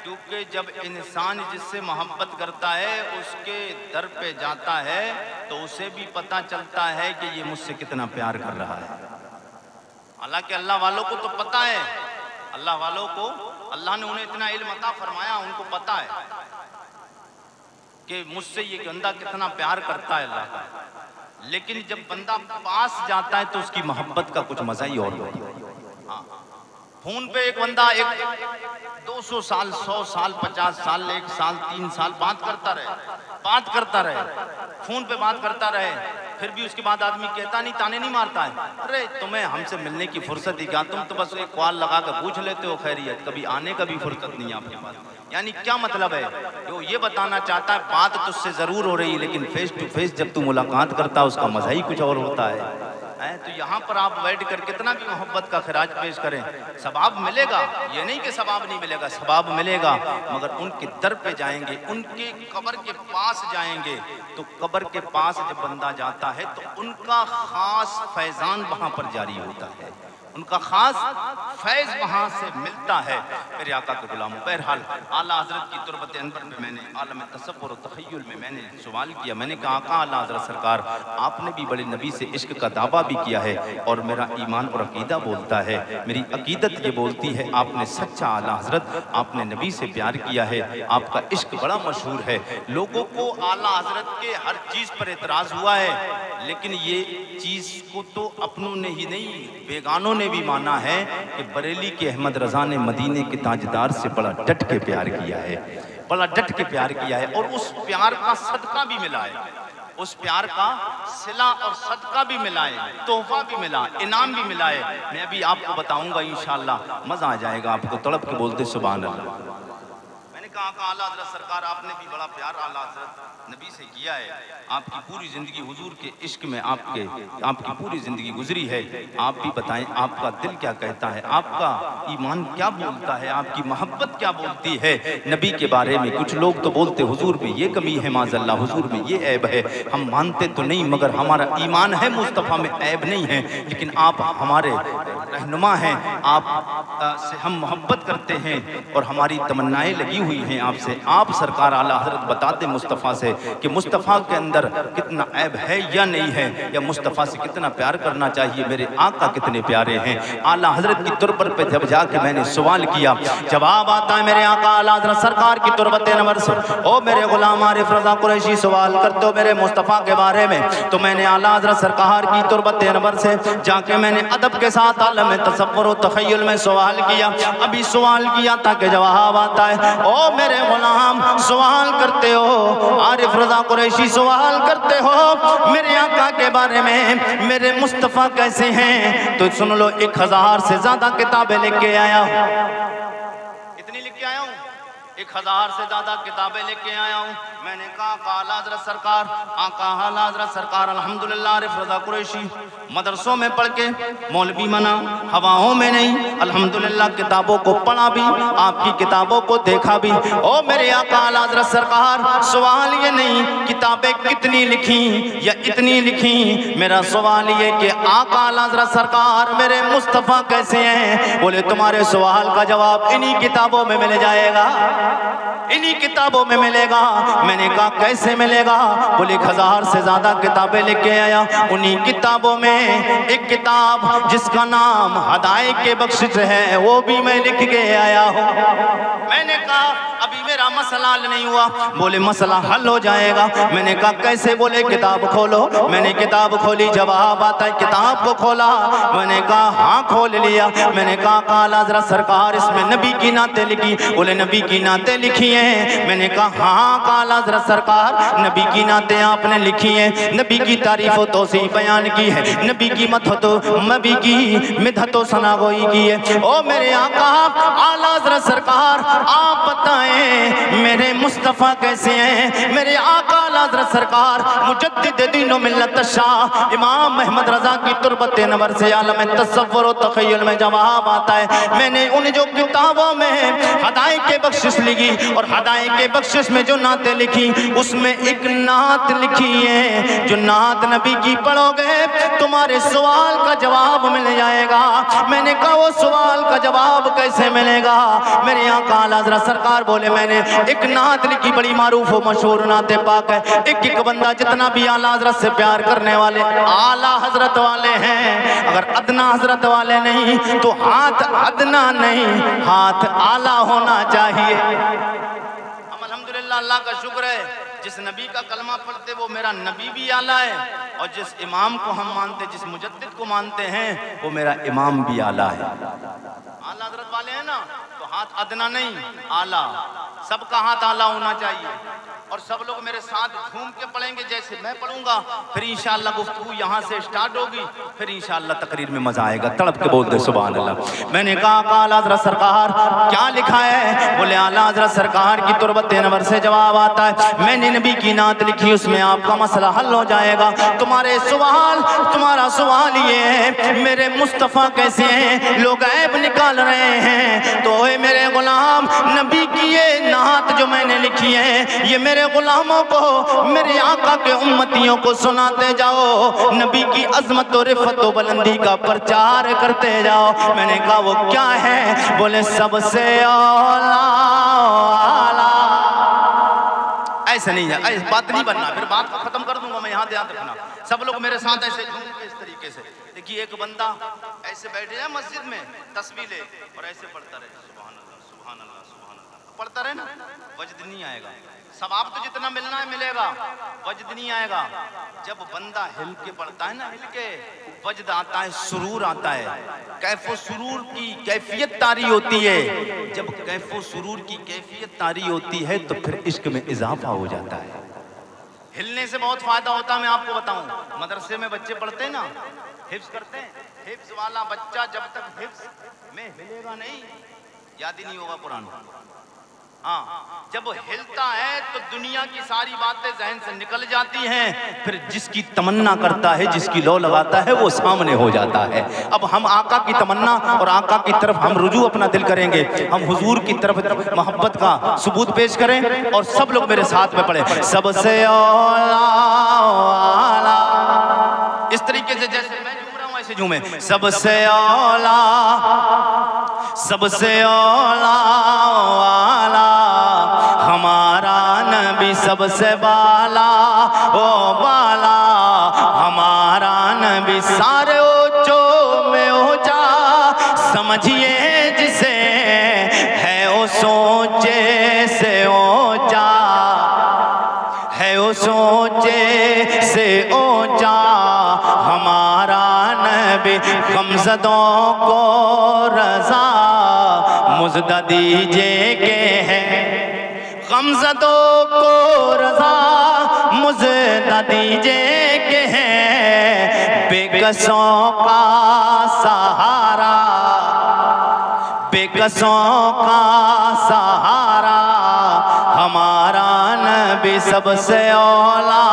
क्योंकि जब इंसान जिससे मोहब्बत करता है उसके दर पे जाता है तो उसे भी पता चलता है कि ये मुझसे कितना प्यार कर रहा है। हालांकि अल्लाह वालों को तो पता है, अल्लाह वालों को अल्लाह ने उन्हें इतना इल्म अता फरमाया, उनको पता है कि मुझसे ये बंदा कितना प्यार करता है अल्लाह का। लेकिन जब बंदा पास जाता है तो उसकी मोहब्बत का कुछ मजा ही और होता है। हाँ, फोन पे एक बंदा 200 साल, 100 साल, 50 साल, 1 साल, 3 साल बात करता रहे, फोन पे बात करता रहे, फिर भी उसके बाद आदमी कहता नहीं, ताने नहीं मारता है, अरे तुम्हें हमसे मिलने की फुर्सत ही क्या, तुम तो बस एक कॉल लगा कर पूछ लेते हो खैरियत, कभी आने का भी फुर्सत नहीं है आपके पास। यानी क्या मतलब है? वो ये बताना चाहता है बात तुझसे जरूर हो रही है, लेकिन फेस टू फेस जब तू मुलाकात करता है उसका मजा ही कुछ और होता है। तो यहाँ पर आप बैठ कर कितना भी मोहब्बत का खराज पेश करें, सवाब मिलेगा। ये नहीं कि सवाब नहीं मिलेगा, सवाब मिलेगा, मगर उनके दर पे जाएंगे, उनके कब्र के पास जाएंगे, तो कब्र के पास जब बंदा जाता है तो उनका खास फैजान वहाँ पर जारी होता है। उनका खास फैज़ वहाँ से मिलता है मेरे आका के गुलामों। बहरहाल आला हज़रत की तुरबत अनवर में मैंने आलम तसव्वुर और तख़य्युल में मैंने सवाल किया। मैंने कहा आका आला हज़रत सरकार, आपने भी बड़े नबी से इश्क का दावा भी किया है और मेरा ईमान और अकीदा बोलता है, मेरी अकीदत ये बोलती है आपने सच्चा आला हज़रत, आपने नबी से प्यार किया है, आपका इश्क बड़ा मशहूर है। लोगों को आला हज़रत के हर चीज़ पर एतराज़ हुआ है, लेकिन ये चीज़ को तो अपनों ने ही नहीं बेगानों ने भी माना है कि बरेली के अहमद रज़ा ने मदीने के ताजदार से बड़ा डट के प्यार किया है, बड़ा डट के प्यार किया है और उस प्यार का सदका भी मिला है, उस प्यार का सिला और सदका भी मिला है, तोहफा भी मिला, इनाम भी मिला है। मैं अभी आपको बताऊंगा इंशाअल्लाह, मजा आ जाएगा आपको। तड़प के बोलते सुभान अल्लाह। मैंने कहा आला हज़रत सरकार, आपने भी बड़ा प्यार आला हज़रत नबी से किया है, आपकी पूरी ज़िंदगी हुजूर के इश्क में आपकी पूरी ज़िंदगी गुजरी है। आप भी बताएं आपका दिल क्या कहता है, आपका ईमान क्या बोलता है, आपकी मोहब्बत क्या बोलती है नबी के बारे में। कुछ लोग तो बोलते हुजूर में ये कमी है, माज़अल्लाह हुजूर में ये ऐब है, हम मानते तो नहीं मगर हमारा ईमान है मुस्तफ़ा में ऐब नहीं है। लेकिन आप हमारे रहनुमा हैं, आप से हम मोहब्बत करते हैं और हमारी तमन्नाएँ लगी हुई हैं आपसे। आप सरकार आला हज़रत बताते मुस्तफ़ा से कि मुस्तफ़ा के अंदर कितना ऐब है या नहीं है, या मुस्तफ़ा से कितना प्यार करना चाहिए, मेरे आका कितने प्यारे हैं। आला हज़रत की तुरबत पे जब जाके मैंने सवाल किया, जवाब आता है मेरे आका आला हज़रत सरकार की तुरबत अनवर से। ओ मेरे गुलाम आरिफ रज़ा कुरैशी सवाल करते हो मेरे मुस्तफ़ा के बारे में, तो मैंने आला हज़रत सरकार की तुरबत अनवर से जाके मैंने अदब के साथ आलम तसव्वुर और तख़य्युल में सवाल किया। अभी सवाल किया ताकि जवाब आता है। ओ मेरे गुलाम सवाल करते हो आरिफ रज़ा कुरैशी सवाल करते हो मेरे आका के बारे में, मेरे मुस्तफ़ा कैसे हैं, तो सुन लो 1000 से ज्यादा किताबें लेके आया हूँ। कितनी लेके आया हूँ? 1000 से ज्यादा किताबें लेके आया हूँ। मैंने कहा आला हज़रत सरकार, आका आला हज़रत सरकार अल्हम्दुलिल्लाह आरिफ रज़ा कुरैशी मदरसों में पढ़ के मौलवी बना, हवाओं में नहीं, अल्हम्दुलिल्लाह किताबों को पढ़ा भी, आपकी किताबों को देखा भी। ओ मेरे आका आला हज़रत सरकार, सवाल ये नहीं किताबें कितनी लिखी या इतनी लिखी, मेरा सवाल ये कि आका आला हज़रत सरकार मेरे मुस्तफ़ा कैसे हैं। बोले तुम्हारे सवाल का जवाब इन्हीं किताबों में मिल जाएगा, इन्हीं किताबों में मिलेगा। मैंने कहा कैसे मिलेगा? बोले 1000 से ज्यादा किताबें लेके आया, उन्हीं किताबों में एक किताब जिसका नाम हदायत के बख्शिश है वो भी मैं लिख के आया हूँ। मैंने कहा अभी मेरा मसला हल नहीं हुआ। बोले मसला हल हो जाएगा। मैंने कहा कैसे? बोले किताब खोलो। मैंने किताब खोली, जवाब आता है किताब को खोला। मैंने कहा हाँ खोल लिया। मैंने कहा आला हज़रत सरकार इसमें नबी की नाते लिखी? बोले नबी की नाते लिखी है। मैंने कहा हाँ आला हज़रत सरकार नबी की नाते आपने लिखी है, नबी की तारीफ व तौसीफ बयान की है, नबी की नबी की मिदहत सनागोई की है। ओ मेरे आका आला हज़रत सरकार आप बताएं मेरे मुस्तफ़ा कैसे हैं। मेरे आका आला हज़रत सरकार मुजद्दिद दीन व मिल्लत शाह इमाम अहमद रज़ा की तुरबत अनवर से आलम तसव्वुर व तख़य्युल में जवाब आता है। मैंने उन जो किताबों में हदायत के बख्शिश लिखी और हदायत के बख्शिश में जो नाते लिखी उसमें एक नात लिखी है, जो नात नबी की पढ़ोगे तुम्हारे सवाल का जवाब मिल जाएगा। मैंने कहा वो सवाल का जवाब कैसे मिलेगा? मेरे आका आला हज़रत सरकार बोले मैंने एक नात लिखी, बड़ी मारूफ व मशहूर नाते पाक है। एक एक बंदा जितना भी आला हज़रत से प्यार करने वाले आला हज़रत वाले हैं, अगर अदना हज़रत वाले नहीं तो हाथ अदना नहीं हाथ आला होना चाहिए। हम अल्हम्दुलिल्लाह अल्लाह का शुक्र है जिस नबी का कलमा पढ़ते वो मेरा नबी भी आला है, और जिस इमाम को हम मानते, जिस मुजद्दिद को मानते हैं वो मेरा इमाम भी आला है। आला हज़रत वाले हैं ना, तो हाथ अदना नहीं आला, सबका हाथ आला होना चाहिए। और सब लोग मेरे साथ घूम के पढ़ेंगे जैसे मैं पढ़ूंगा, फिर इंशाअल्लाह गुफ्तगू यहाँ से स्टार्ट होगी, फिर इंशाअल्लाह तकरीर में मजा आएगा। तड़प के बोल दे सुभान अल्लाह। मैंने कहा आला हज़रत सरकार क्या लिखा है? बोले आला हज़रत सरकार की तुरबत अनवर से जवाब आता है मैंने नबी की नात लिखी, उसमें आपका मसला हल हो जाएगा। तुम्हारा सवाल ये है मेरे मुस्तफ़ा कैसे हैं, लोग ऐब निकाल रहे हैं, तो मेरे गुलाम नबी की ये नात जो मैंने लिखी है ये मेरे मेरे गुलामों को, मेरे आका के उम्मतियों को सुनाते जाओ, नबी की अजमत और रिफत और बुलंदी का प्रचार करते जाओ। मैंने कहा वो क्या है? बोले सबसे औला। ऐसे नहीं है, ऐसे बात नहीं बनना, फिर बात खत्म कर दूंगा मैं, यहाँ ध्यान रखना। सब लोग मेरे साथ ऐसे झूमेंगे इस तरीके से। देखिए एक बंदा ऐसे बैठे है मस्जिद में, तस्बीह ले और ऐसे पढ़ता रहे, सुभान अल्लाह सुभान अल्लाह सुभान अल्लाह, पढ़ता रहे ना, वजद नहीं आएगा। सवाब तो जितना मिलना है मिलेगा, वजद नहीं आएगा। जब बंदा हिल के पढ़ता है ना, हिल के, वजद आता है, सुरूर आता है। कैफो सुरूर की कैफियत तारी होती है। जब कैफो सुरूर की कैफियत तारी होती है तो फिर इश्क में इजाफा हो जाता है। हिलने से बहुत फायदा होता है। मैं आपको बताऊं, मदरसे में बच्चे पढ़ते हैं ना, हिफ्ज करते हैं, हिफ्ज वाला बच्चा जब तक हिफ्ज में हिलेगा नहीं, याद ही नहीं होगा कुरान। हाँ, जब वो हिलता है तो दुनिया की सारी बातें जहन से निकल जाती हैं। फिर जिसकी तमन्ना करता है, जिसकी लौ लगाता है, वो सामने हो जाता है। अब हम आका की तमन्ना और आका की तरफ हम रुजू अपना दिल करेंगे, हम हुजूर की तरफ मोहब्बत का सबूत पेश करें और सब लोग मेरे साथ में पढ़े, सबसे औला। इस तरीके से जैसे मैं झूम रहा हूं ऐसे झूमे, सबसे औला, सबसे औला वाला हमारा नबी, सबसे बाला ओ बाला हमारा नबी, सारे ऊंचों में ऊंचा समझिए जिसे, है वो सोचे से ऊंचा, है वो सोचे से ऊंचा हमारा नबी। गमज़दों को रज़ा मुज़दा दीजिए के है, गमज़दों को रज़ा मुज़दा दीजिए के है, बेकसों का सहारा, बेकसों का सहारा हमारा नबी, सबसे औला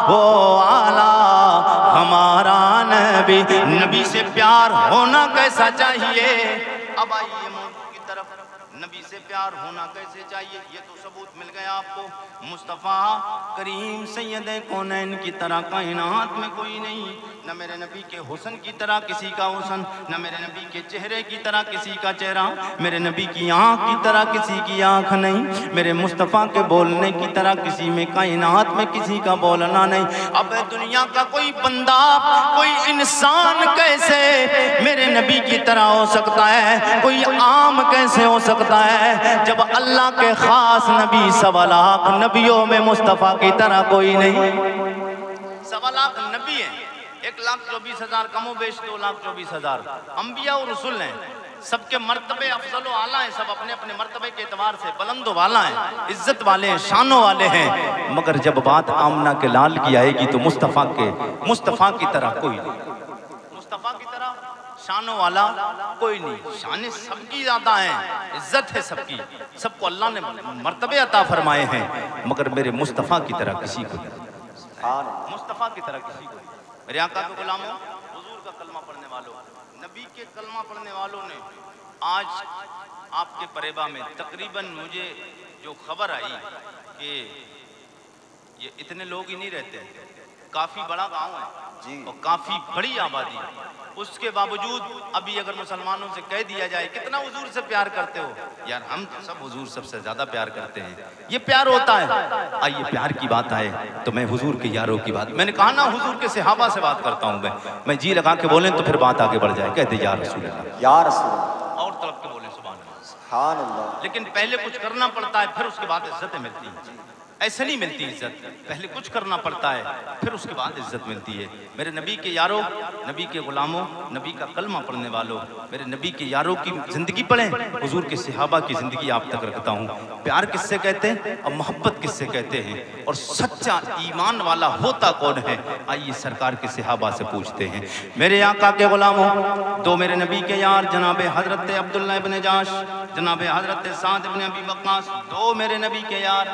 वो आला हमारा नबी। नबी से प्यार होना कैसा चाहिए? अब आइए मौजूद की तरफ, नबी से प्यार होना कैसे चाहिए ये तो सबूत मिल गया आपको। मुस्तफ़ा करीम सैयद कौनैन की तरह कायनात में कोई नहीं, न मेरे नबी के हुस्न की तरह किसी का हुस्न, न मेरे नबी के चेहरे की तरह किसी का चेहरा, मेरे नबी की आँख की तरह किसी की आँख नहीं, मेरे मुस्तफ़ा के बोलने की तरह किसी में कायनात में किसी का बोलना नहीं। अब दुनिया का कोई बंदा, कोई इंसान कैसे मेरे नबी की तरह हो सकता है? कोई आम कैसे हो सकता है जब अल्लाह के खास नबी 1.25 लाख नबियों में मुस्तफ़ा की तरह कोई नहीं? 1.25 लाख नबी है, 1,24,000 कमो बेश 2,24,000 अंबिया और रसूल हैं। सबके मर्तबे अफजल आला हैं, सब अपने अपने मर्तबे के एतबार से बुलंद वाला हैं, इज्जत वाले हैं, शानों वाले हैं। मगर जब बात आमना के लाल की आएगी तो मुस्तफ़ा की तरह कोई नहीं, मुस्तफ़ा की तरह शानों वाला कोई नहीं। शान सबकी ज्यादा है, इज्जत है सबकी, सबको अल्लाह ने मर्तबे अता फरमाए हैं, मगर मेरे मुस्तफ़ा की तरह किसी को नहीं, मुस्तफ़ा की तरह किसी को नहीं। मेरे आका के गुलामों, हुजूर का कलमा पढ़ने वालों, नबी के कलमा पढ़ने वालों ने आज आपके परेबा में तकरीबन मुझे जो खबर आई कि ये इतने लोग ही नहीं रहते, काफ़ी बड़ा गांव है जी और काफ़ी बड़ी आबादी है। उसके बावजूद अभी अगर मुसलमानों से कह दिया जाए कितना हुजूर से प्यार करते हो, यार हम तो सब हुजूर सबसे ज़्यादा प्यार करते हैं, ये प्यार होता है। आइए प्यार की बात आए तो मैं हुजूर के यारों की बात, मैंने कहा ना हुजूर के सहाबा से बात करता हूँ मैं जी लगा के बोलें तो फिर बात आगे बढ़ जाए। कहते या रसूल अल्लाह, या रसूल, और तड़प के बोले सुभान अल्लाह। लेकिन पहले कुछ करना पड़ता है, फिर उसके बाद इज्जतें मिलती हैं। ऐसे नहीं मिलती इज्जत, पहले कुछ करना पड़ता है फिर उसके बाद इज्जत मिलती है। मेरे नबी के यारों, नबी के गुलामों, नबी का कलमा पढ़ने वालों, मेरे नबी के यारों की ज़िंदगी पढ़ें, हुजूर के सहाबा की ज़िंदगी आप तक रखता हूँ। प्यार किससे कहते हैं और मोहब्बत किससे कहते हैं और सच्चा ईमान वाला होता कौन है? आइए सरकार के सहाबा से पूछते हैं। मेरे आका के गुलामों, दो मेरे नबी के यार जनाब हज़रत अब्दुल्ला इब्न जाश, जनाब हज़रत साद इब्न अबी वक्कास, दो मेरे नबी के यार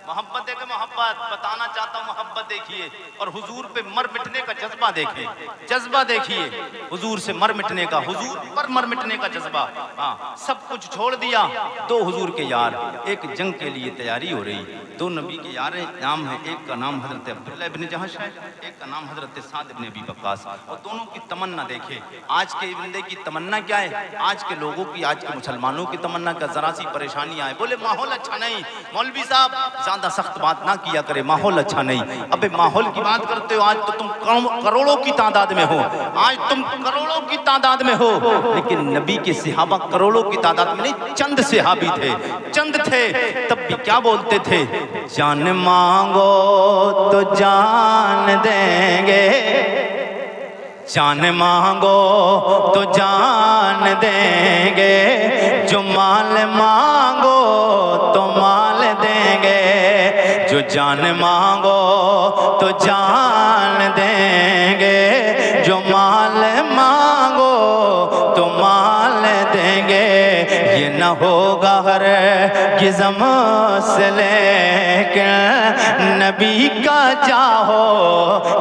मोहब्बत है कि मोहब्बत बताना चाहता हूँ, मोहब्बत देखिए और हुजूर पे मर मिटने का जज्बा देखिए, जज्बा देखिए हुजूर से मर मिटने का, हुजूर पर मर मिटने का जज्बा। हाँ, सब कुछ छोड़ दिया, दो हुजूर के यार, एक जंग के लिए तैयारी हो रही, दो नबी के यार नाम है, एक का नाम हजरत अब्दुल्लाह इब्न जहश है, एक का नाम हजरत साद इब्न अबी वक्कास। और दोनों की तमन्ना देखे, आज के बंदे की तमन्ना क्या है, आज के लोगों की, आज के मुसलमानों की तमन्ना का जरा सी परेशानी आए, बोले माहौल अच्छा नहीं, मौलवी साहब ज्यादा सख्त बात ना किया करे, माहौल अच्छा नहीं। अबे माहौल की बात करते हो, आज तो तुम करोड़ों की तादाद में हो, आज तुम करोड़ों की तादाद में हो, लेकिन नबी के सहाबा करोड़ों की तादाद में नहीं, चंद सहाबी थे, चंद थे, तब भी क्या बोलते थे, जान मांगो तो जान देंगे, जान मांगो तो जान देंगे, जो माल मांगो तो माल देंगे, जो जान मांगो तो जान देंगे, जो माल मांगो तो माल देंगे। ये न होगा हर किस्म से लेकिन नबी का चाहो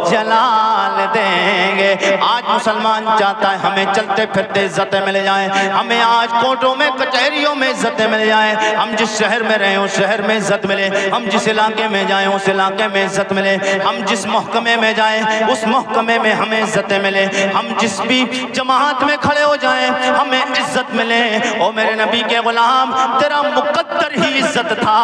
जलाल देंगे। आज मुसलमान चाहता है हमें चलते फिरते इज्जतें मिल जाएं, हमें आज कोर्टों में कचहरियों में इज्जतें मिल जाएं, हम जिस शहर में रहें उस शहर में इज्जत मिले, हम जिस इलाके में जाएं उस इलाके में इज्जत मिले, हम जिस महकमे में जाएं उस महकमे में हमें इज्जतें मिले, हम जिस भी जमात में खड़े हो जाएं हमें इज्जत मिले। ओ मेरे नबी के गुलाम, तेरा मुकद्दर ही इज्जत था,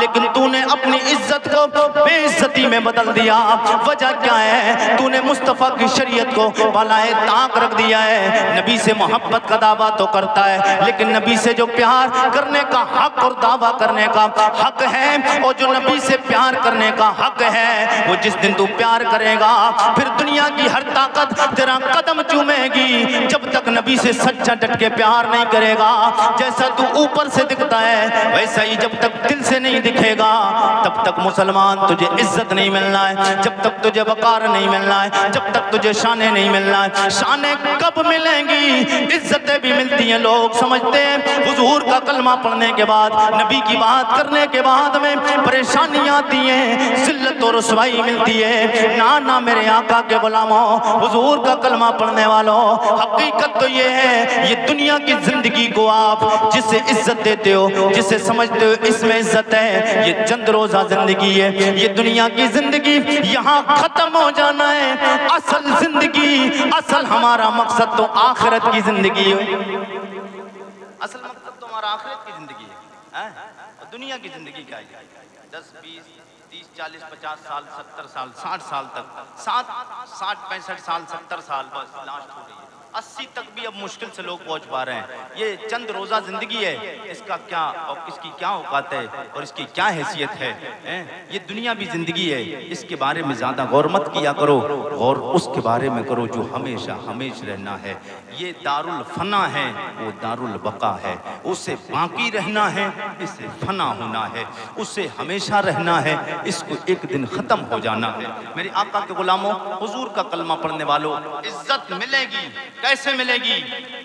लेकिन तूने अपनी इज्जत को बेइज्जती में बदल दिया। वजह क्या है, तूने मुस्तफ़ा की शरीयत को बालाए ताक रख दिया है। नबी से मोहब्बत का दावा तो करता है, लेकिन नबी से जो प्यार करने का हक और दावा करने का हक है, और जो नबी से प्यार करने का हक है, वो जिस दिन तू प्यार करेगा फिर दुनिया की हर ताकत तेरा कदम चूमेगी। जब तक नबी से सच्चा डट के प्यार नहीं करेगा, जैसा तू ऊपर से दिखता है वैसा ही जब तक दिल से नहीं दिखेगा, तब तक मुसलमान तुझे इज्जत नहीं मिलना है, जब तक तुझे वकार नहीं मिलना है, जब तक तुझे शाने नहीं मिलना है। शाने कब मिलेंगी, इज्जतें भी मिलती हैं। लोग समझते हैं हुजूर का कलमा पढ़ने के बाद, नबी की बात करने के बाद में परेशानियां आती हैं, जिल्लत और रुसवाई मिलती है। ना ना मेरे आका के गुलामों, हुजूर का कलमा पढ़ने वालों, हकीकत तो ये है, ये दुनिया की जिंदगी को आप जिसे इज्जत देते हो, जिसे समझते हो इसमें इज्जत है, ये चंद रोजा जिंदगी है। ये दुनिया की जिंदगी यहाँ खत्म हो जाना है, असल जिंदगी, असल हमारा मकसद तो आखिरत की जिंदगी है। असल मकसद तो हमारा आखिरत की जिंदगी है, दुनिया की जिंदगी क्या है? 10, 20, 30, 40, 50 साल, 70 साल, 60 साल तक, 60, 65 साल, 70 साल, बस लास्ट हो रही है। 80 तक भी अब मुश्किल से लोग पहुंच पा रहे हैं। ये चंद रोजा जिंदगी है, इसका क्या और इसकी क्या औकात है और इसकी क्या हैसियत है? ये दुनिया भी जिंदगी है, इसके बारे में ज्यादा गौर मत किया करो, गौर उसके बारे में करो जो हमेशा हमेशा रहना है। ये दारुल फना है, वो दारुल बका है, उसे बाकी रहना है, इसे फना होना है, उसे हमेशा रहना है, इसको एक दिन खत्म हो जाना है। मेरे आका के गुलामों, हुजूर का कलमा पढ़ने वालों, इज्जत मिलेगी। कैसे मिलेगी?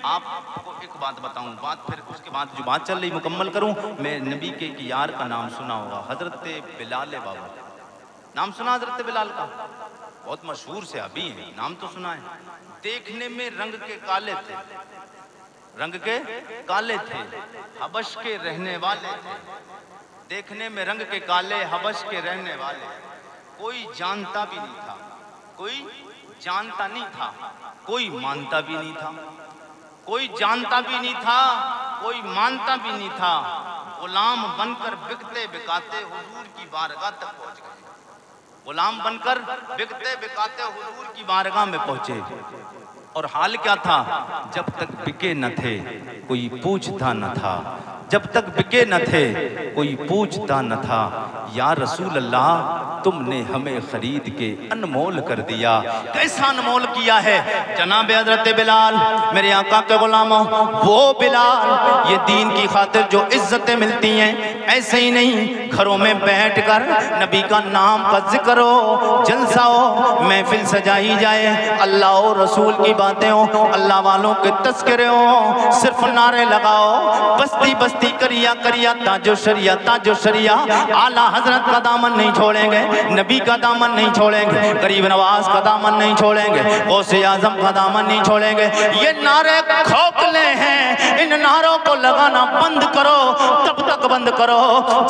आपको एक बात बताऊं, बात फिर उसके बाद जो बात चल रही मुकम्मल करूं। मैं नबी के यार का नाम सुना होगा, हजरत बिलाल बाबा, नाम सुना हजरत बिलाल का? बहुत मशहूर से अभी है, नाम तो सुना है। देखने में रंग के काले थे, रंग के काले थे, हबश के रहने वाले थे। देखने में रंग के काले, हबश के रहने वाले, कोई जानता भी नहीं था, कोई जानता नहीं था, कोई मानता भी नहीं था, कोई जानता भी नहीं था, कोई मानता भी नहीं था। गुलाम बनकर बिकते बिकाते हुजूर की बारगाह तक पहुंच गए। गुलाम बनकर बिकते बिकाते हुजूर की बारगाह में पहुंचे। और हाल क्या था? जब तक बिके न थे कोई पूछता न था, जब तक बिके न थे कोई पूछता न था। या रसूल अल्लाह, तुमने हमें खरीद के अनमोल कर दिया। कैसा अनमोल किया है जनाब हजरत बिलाल, मेरे आका के गुलामों, वो बिलाल, ये दीन की खातिर जो इज्जतें मिलती हैं ऐसे ही नहीं, घरों में बैठकर नबी का नाम का जिक्र हो, जलसा हो, महफिल सजाई जाए, अल्लाह और रसूल की बातें हो, अल्लाह वालों के तस्करे हो, सिर्फ नारे लगाओ, बस्ती बस्ती करिया करिया ताजो शरिया, आला हजरत का दामन नहीं छोड़ेंगे, नबी का दामन नहीं छोड़ेंगे, गरीब नवाज का दामन नहीं छोड़ेंगे, गौसे आजम का दामन नहीं छोड़ेंगे। ये नारे खोखले हैं, इन नारों को लगाना बंद करो, तब तक बंद करो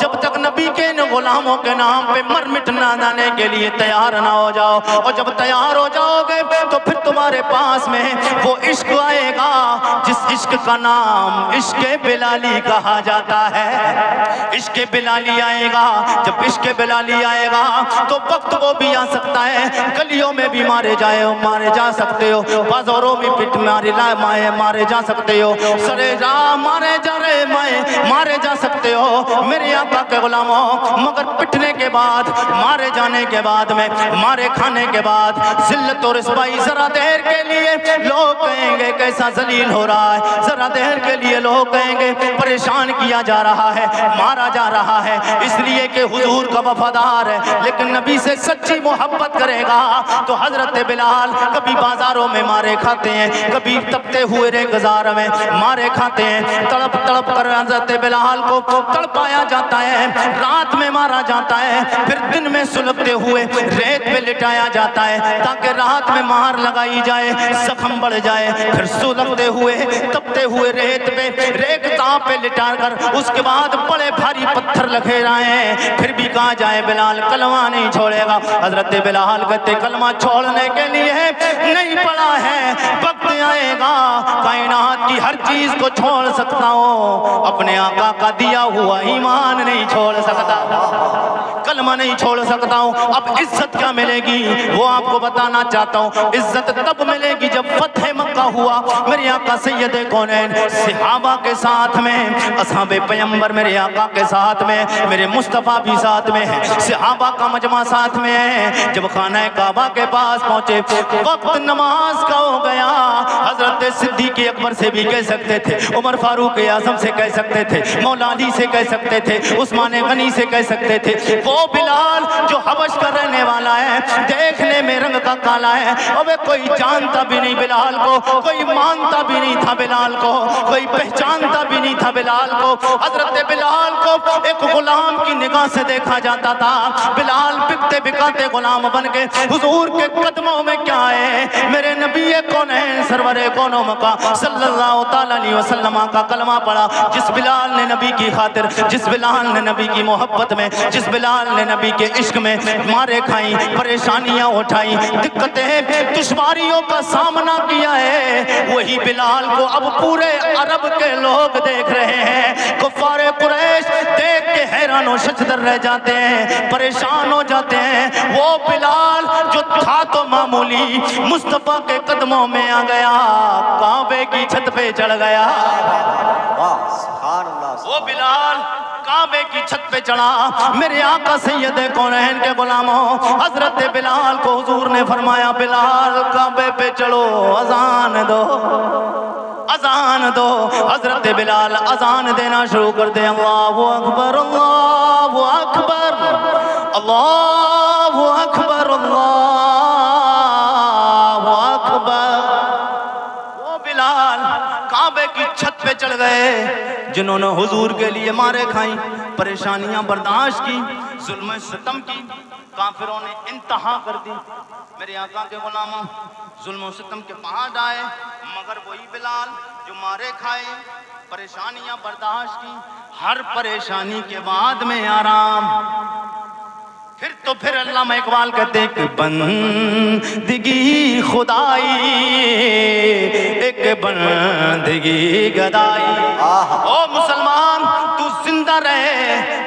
जब तक नबी के इन गुलामों के नाम पे मर मिट ना जाने के लिए तैयार ना हो जाओ। और जब तैयार हो जाओगे तो फिर तुम्हारे पास में वो इश्क आएगा जिस इश्क का नाम इश्क बिलाली कहा जाता है। इश्क बिलाली आएगा, जब इश्क बिलाली आएगा तो वक्त वो भी आ सकता है, गलियों में भी मारे जा सकते हो, बाजारों में पिट मारे जा सकते हो, सरे जा मारे जा सकते हो मेरे आका के गुलामों। मगर पिटने के बाद, मारे जाने के बाद में, मारे खाने के बाद जिल्लत और रुसवाई जरा देर के लिए लोग कहेंगे कैसा जलील हो रहा है, जरा देर के लिए लोग कहेंगे परेशान किया जा रहा है, मारा जा रहा है, इसलिए कि हुजूर का वफादार है। लेकिन नबी से सच्ची मोहब्बत करेगा तो हजरत बिलाल कभी बाजारों में मारे खाते हैं, कभी तपते हुए रेगिस्तान में मारे खाते हैं, तड़प तड़प कर हजरत बिलाल को तड़पाया जाता है, रात में मारा जाता है, फिर दिन में सुलगते हुए रेत पे लिटाया जाता है ताकि रात में मार लगाई जाए, जख्म बढ़ जाए, फिर सुलगते हुए तपते हुए रेत पे लिटाकर उसके बाद बड़े भारी पत्थर लखेराए हैं, फिर भी कहा जाए बिलाल कलमा नहीं छोड़ेगा। हजरत बिलाल कहते कलमा छोड़ने के लिए नहीं पड़ा है, वक्त आएगा कायनात की हर चीज को छोड़ सकता हूँ, अपने आका का दिया हुआ ईमान नहीं छोड़ सकता, कलमा नहीं छोड़ सकता हूँ। अब इज्जत क्या मिलेगी वो आपको बताना चाहता हूँ। इज्जत तब मिलेगी जब फतह मक्का हुआ, मेरे आका सैयदे कौनैन सहाबा के साथ में, असहाबे पैगंबर मेरे आका के साथ में, मेरे मुस्तफ़ा भी साथ में है, सहाबा का मजमा साथ में है। जब खाना काबा के पास पहुंचे, वक्त नमाज का हो गया, हजरत सिद्दीक़ अकबर से भी कह सकते थे, उमर फारूक आजम से कह सकते थे, मौला अली से कह सकते थे, उस्मान गनी से कह सकते थे, वो बिलाल जो हबश का रहने वाला है, देखने में रंग का काला है, और कोई जानता भी नहीं बिलाल को, कोई मानता भी नहीं था बिलाल को, कोई पहचानता भी नहीं था बिलाल को। हजरत बिलाल को एक गुलाम की निगाह से देखा जाता था, बिलाल बिकते बिकाते गुलाम बन के हुजूर के कदमों में क्या है, मेरे नबी कौन है, सरवरे कौनो मका सल्लल्लाहु तआला अलैहि वसल्लम का कलमा पड़ा। जिस बिलाल ने नबी की खातिर, जिस बिलाल ने नबी की मोहब्बत में, जिस बिलाल ने नबी के इश्क में मारे खाई, परेशानियां उठाई, दिक्कतें दुश्वारियों का सामना किया है, वही बिलाल को अब पूरे अरब के लोग देख रहे हैं। कुफारे कुरैश देख के हैरान और शजदर रह जाते हैं, परेशान हो जाते हैं। वो बिलाल जो था तो मामूली, मुस्तफा के कदमों में आ गया, काबे की छत पे चढ़ गया। वो बिलाल काबे की छत पे चढ़ा, मेरे आका सैयदे कौनैन के गुलामों हजरत बिलाल को हुजूर ने फरमाया, बिलाल काबे पे चढ़ो, अजान दो, अजान दो। हजरत बिलाल अजान देना शुरू कर दे, अल्लाहु अकबर अल्लाहु अकबर अल्लाहु अकबर अल्लाहु अकबर। वो बिलाल काबे की छत पे चढ़ गए, जिन्होंने हुजूर के लिए मारे खाई, परेशानियां बर्दाश्त की, जुल्म सितम की, काफिरों ने इंतहा कर दी। मेरे आका के गुलामों जुल्म सितम के पहाड़ आए, मगर वही बिलाल जो मारे खाए, परेशानियां बर्दाश्त की, हर परेशानी के बाद में आराम। फिर अल्लामा इकबाल कहते हैं कि बंदगी खुदाई एक बंदगी गदाई। ओ मुसलमान, तू जिंदा रहे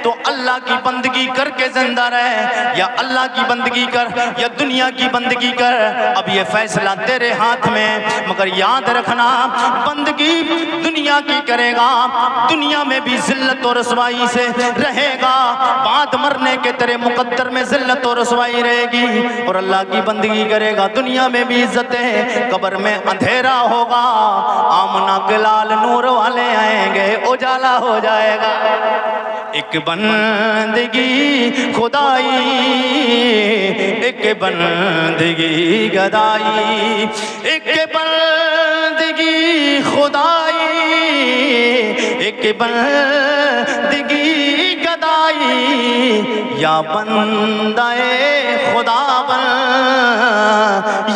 तो अल्लाह की बंदगी करके जिंदा रहे, या अल्लाह की बंदगी कर या दुनिया की बंदगी कर, अब ये फैसला तेरे हाथ में। मगर याद रखना, बंदगी दुनिया की करेगा, दुनिया में भी जिल्लत और रुसवाई से रहेगा, बाद मरने के तेरे मुकद्दर में जिल्लत और रुसवाई रहेगी। और अल्लाह की बंदगी करेगा, दुनिया में भी इज्जत है, कब्र में अंधेरा होगा, आमना के लाल नूर वाले आएंगे, उजाला हो जाएगा। एक बंदगी खुदाई, एक बंदगी गदाई, एक बंदगी खुदाई, एक बंदगी गदाई, या बंदाए खुदा बन,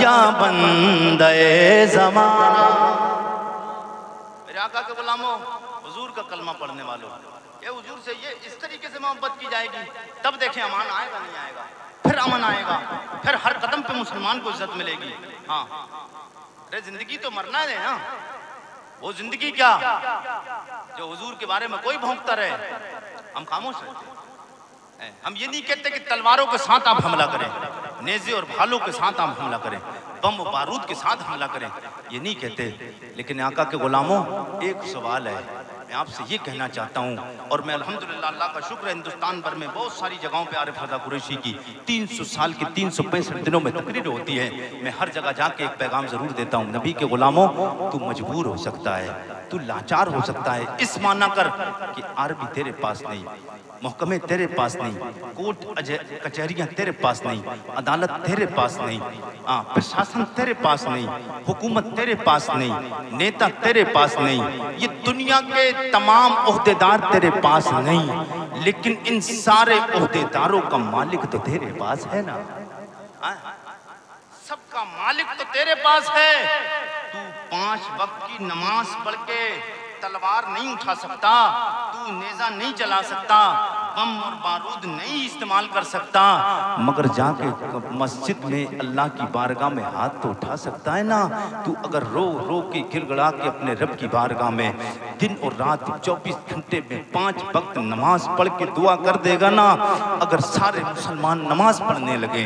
या बंदाए ज़माना। मेरे आका के गुलामों, हुजूर का कलमा पढ़ने वालों, ये हुजूर से ये इस तरीके से मोहब्बत की जाएगी, तब देखें अमान आएगा नहीं आएगा, फिर अमन आएगा, फिर हर कदम पे मुसलमान को इज्जत मिलेगी। हाँ, अरे जिंदगी तो मरना है ना, वो जिंदगी क्या जो हुजूर के बारे में कोई भौंकता रहे, हम खामोश हैं। हम ये नहीं कहते कि तलवारों के साथ आप हमला करें, नेज़े और भालों के साथ आप हमला करें, बम और बारूद के साथ हमला करें, ये नहीं कहते। लेकिन आका के गुलामों, एक सवाल है, मैं आपसे ये कहना चाहता हूँ, और मैं अल्हम्दुलिल्लाह अल्लाह का शुक्र है हिंदुस्तान भर में बहुत सारी जगहों पे आरिफ रज़ा कुरैशी की 300 साल की 365 दिनों में तकरीर होती है, मैं हर जगह जाके एक पैगाम ज़रूर देता हूँ, नबी के गुलामों तू मजबूर हो सकता है, तू लाचार हो सकता है, इस माना कर कि अरबी तेरे पास नहीं, महकमे तेरे पास नहीं, कोर्ट कचहरियाँ तेरे पास नहीं, अदालत तेरे पास नहीं, प्रशासन तेरे पास नहीं, हुकूमत तेरे पास नहीं, नेता तेरे पास नहीं, ये दुनिया के तमाम ओहदेदार तेरे पास नहीं, लेकिन इन सारे ओहदेदारों का मालिक तो तेरे पास है ना। सबका मालिक तो तेरे पास है। तू 5 वक्त की नमाज पढ़ के तलवार नहीं उठा सकता, तू नेज़ा नहीं चला सकता, बम और बारूद नहीं इस्तेमाल कर सकता, मगर जाके मस्जिद में अल्लाह की बारगाह में हाथ तो उठा सकता है ना। तू अगर रो रो के गिड़गड़ा के अपने रब की बारगाह में दिन और रात 24 घंटे में 5 वक्त नमाज पढ़ के दुआ कर देगा ना, अगर सारे मुसलमान नमाज पढ़ने लगे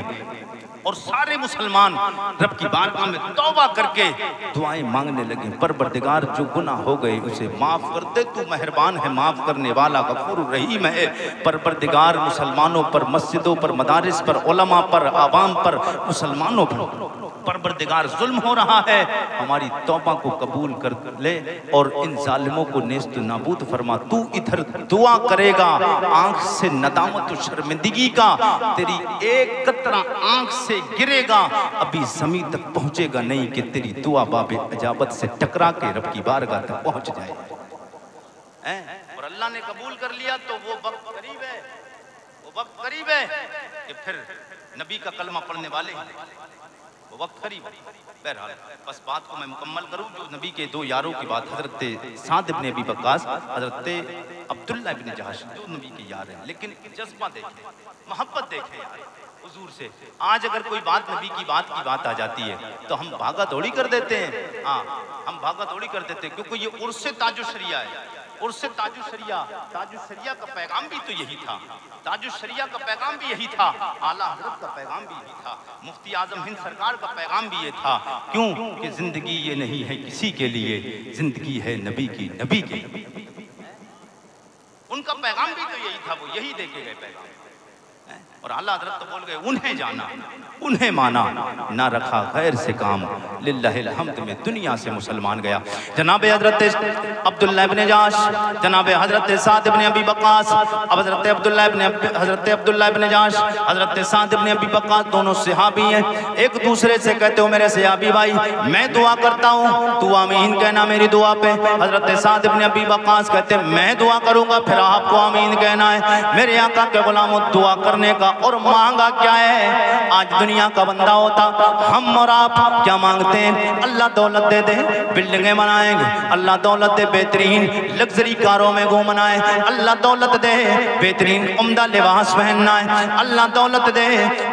और सारे मुसलमान रब की बारगाह में तौबा करके दुआएं मांगने लगे, परवरदिगार जो गुनाह हो गए उसे माफ कर दे, तू मेहरबान है माफ करने वाला गफूर रहीम है। परवरदिगार मुसलमानों पर, मस्जिदों पर, मदारिस पर, उलमा पर, आवाम पर, मुसलमानों पर परवरदिगार जुल्म हो रहा है, हमारी तौबा को कबूल कर ले और इन जालिमों को नेस्त नाबूद फरमा। तू इधर दुआ करेगा आंख से नदामत और शर्मिंदगी का, तेरी एक कतरा आंख से गिरेगा अभी जमीन तक पहुंचेगा नहीं कि तेरी दुआ बाबे अजाबत से टकरा के रब की बारगाह तक पहुंच जाए। और अल्लाह ने कबूल कर लिया तो वो वक्त करीब है, वो वक्त करीब है कि फिर नबी का कलमा पढ़ने वाले, वो वक्त करीब। बहरहाल बस बात को मैं मुकम्मल करूं, जो नबी के 2 यारों की बात, हजरत साद इब्न अबी वक्कास, हजरत अब्दुल्ला इब्न जहश, जो नबी के यार हैं, लेकिन जज्बा देखें, मोहब्बत देखें यार हुजूर से। आज अगर कोई बात नबी की बात आ जाती है तो हम भागा दौड़ी कर देते हैं। हाँ, हम भागा दौड़ी कर देते हैं, क्योंकि ये उर्से ताजुशरिया है, उर्से ताजुशरिया, ताजुशरिया का पैगाम भी तो यही था, ताजुशरिया का पैगाम भी यही था, आला हज़रत का पैगाम भी यही था, मुफ्ती आजम हिंद सरकार का पैगाम भी ये था। क्यों कि जिंदगी ये नहीं है किसी के लिए, जिंदगी है नबी की, नबी के लिए। उनका पैगाम भी तो यही था, वो यही देके गए पैगाम। और आला हज़रत तो बोल गए, उन्हें जाना उन्हें माना, ना रखा गैर से काम, लिल्लाहिल हम्द में दुनिया से मुसलमान गया। जनाब हज़रत अब्दुल्ला इब्न जाश, जनाब हज़रत साद इब्न अबी वक्कास, अब हज़रत अब्दुल्ला इब्न जाश, हज़रत साद इब्न अबी वक्कास दोनों सहाबी हैं। एक दूसरे से कहते हो मेरे सहाबी भाई, मैं दुआ करता हूँ तू आमीन कहना मेरी दुआ पे। हज़रत साद इब्न अबी वक्कास कहते मैं दुआ करूँगा फिर आपको आमीन कहना है। मेरे आका के गुलामों, दुआ करने का और मांगा क्या है? आज दुनिया का बंदा होता, हम और आप क्या मांगते हैं? अल्लाह दौलत दे दे, बिल्डिंगें बनाएंगे, अल्लाह दौलत दे बेहतरीन लग्जरी कारों में घूमना है, अल्लाह दौलत दे बेहतरीन उम्दा लिबास पहनना है, अल्लाह दौलत दे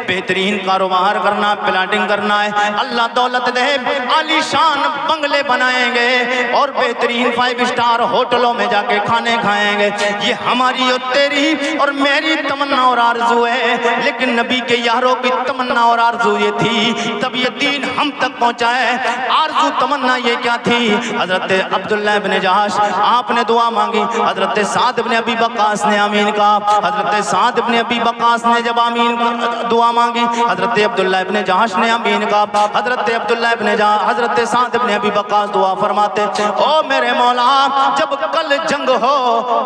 बेहतरीन कारोबार करना, प्लाटिंग करना है, अल्लाह दौलत दे आलीशान बंगले बनाएंगे और बेहतरीन 5 स्टार होटलों में जाके खाने खाएंगे। ये हमारी और तेरी और मेरी तमन्ना और आरज़ू है, लेकिन नबी के यारों की तमन्ना और आरज़ू ये थी, तब ये दीन हम तक पहुंचा है। आरज़ू तमन्ना ये क्या थी? हज़रत अब्दुल्ला इब्न जहाश आपने दुआ मांगी, हज़रत साद इब्न अबी वक्कास ने आमीन कहा। हज़रत साद इब्न अबी वक्कास ने जब आमीन दुआ मांगी। हजरत अब्दुल्लाह इब्ने जहाश ने अमीन का, हजरत अब्दुल्लाह इब्ने हजरत साद इब्ने अबी वक्कास दुआ फरमाते, ओ मेरे मौला जब कल जंग हो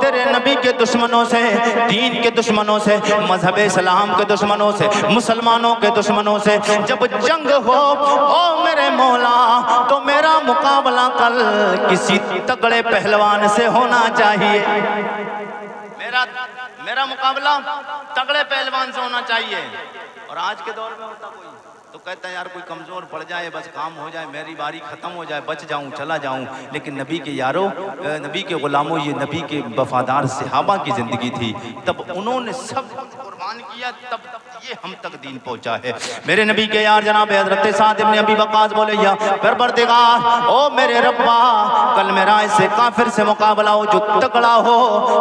तेरे नबी के दुश्मनों से, दीन के दुश्मनों से, मजहब इस्लाम के दुश्मनों से, मुसलमानों के दुश्मनों से जब जंग हो ओ मेरे मौला तो मेरा मुकाबला कल किसी तगड़े पहलवान से होना चाहिए। मेरा मुकाबला तगड़े पहलवान से होना चाहिए। और आज के दौर में होता कोई तो कहता है यार कोई कमजोर पड़ जाए, बस काम हो जाए, मेरी बारी खत्म हो जाए, बच जाऊं, चला जाऊं। लेकिन नबी के यारों, नबी के गुलामों, ये नबी के वफादार सहाबा की जिंदगी थी, तब उन्होंने सब कुर्बान किया, तब ये हम तक दीन पहुंचा है। मेरे नबी के यार जनाब हजरत साद इब्ने अबी वक्कास बोले, या परवरदिगार ओ मेरे रब्बा कल मेरा इससे काफिर से मुकाबला हो जो तगड़ा हो,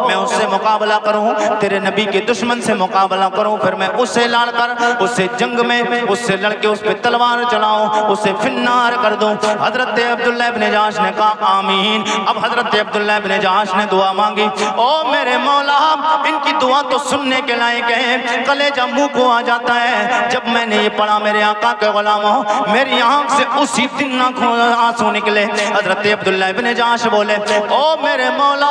मैं उससे मुकाबला करूं, तेरे नबी के दुश्मन से मुकाबला करूं, फिर मैं उससे लड़कर उससे जंग में उससे लड़के उस पे तलवार चलाऊं, उसे फिन्नार कर दूं। हजरत अब्दुल्लाह इब्ने जहाश ने कहा आमीन। अब हजरत अब्दुल्लाह इब्ने जहाश ने दुआ मांगी, ओ मेरे मौला इनकी दुआ तो सुनने के लायक है, कलेजा मुंह को आ जाता है। जब मैंने ये पढ़ा मेरे आका के गुलामों, मेरी आंख से उसी दिन आंसू निकले। हजरत अब्दुल्लाह इब्ने जहाश बोले, ओ मेरे मौला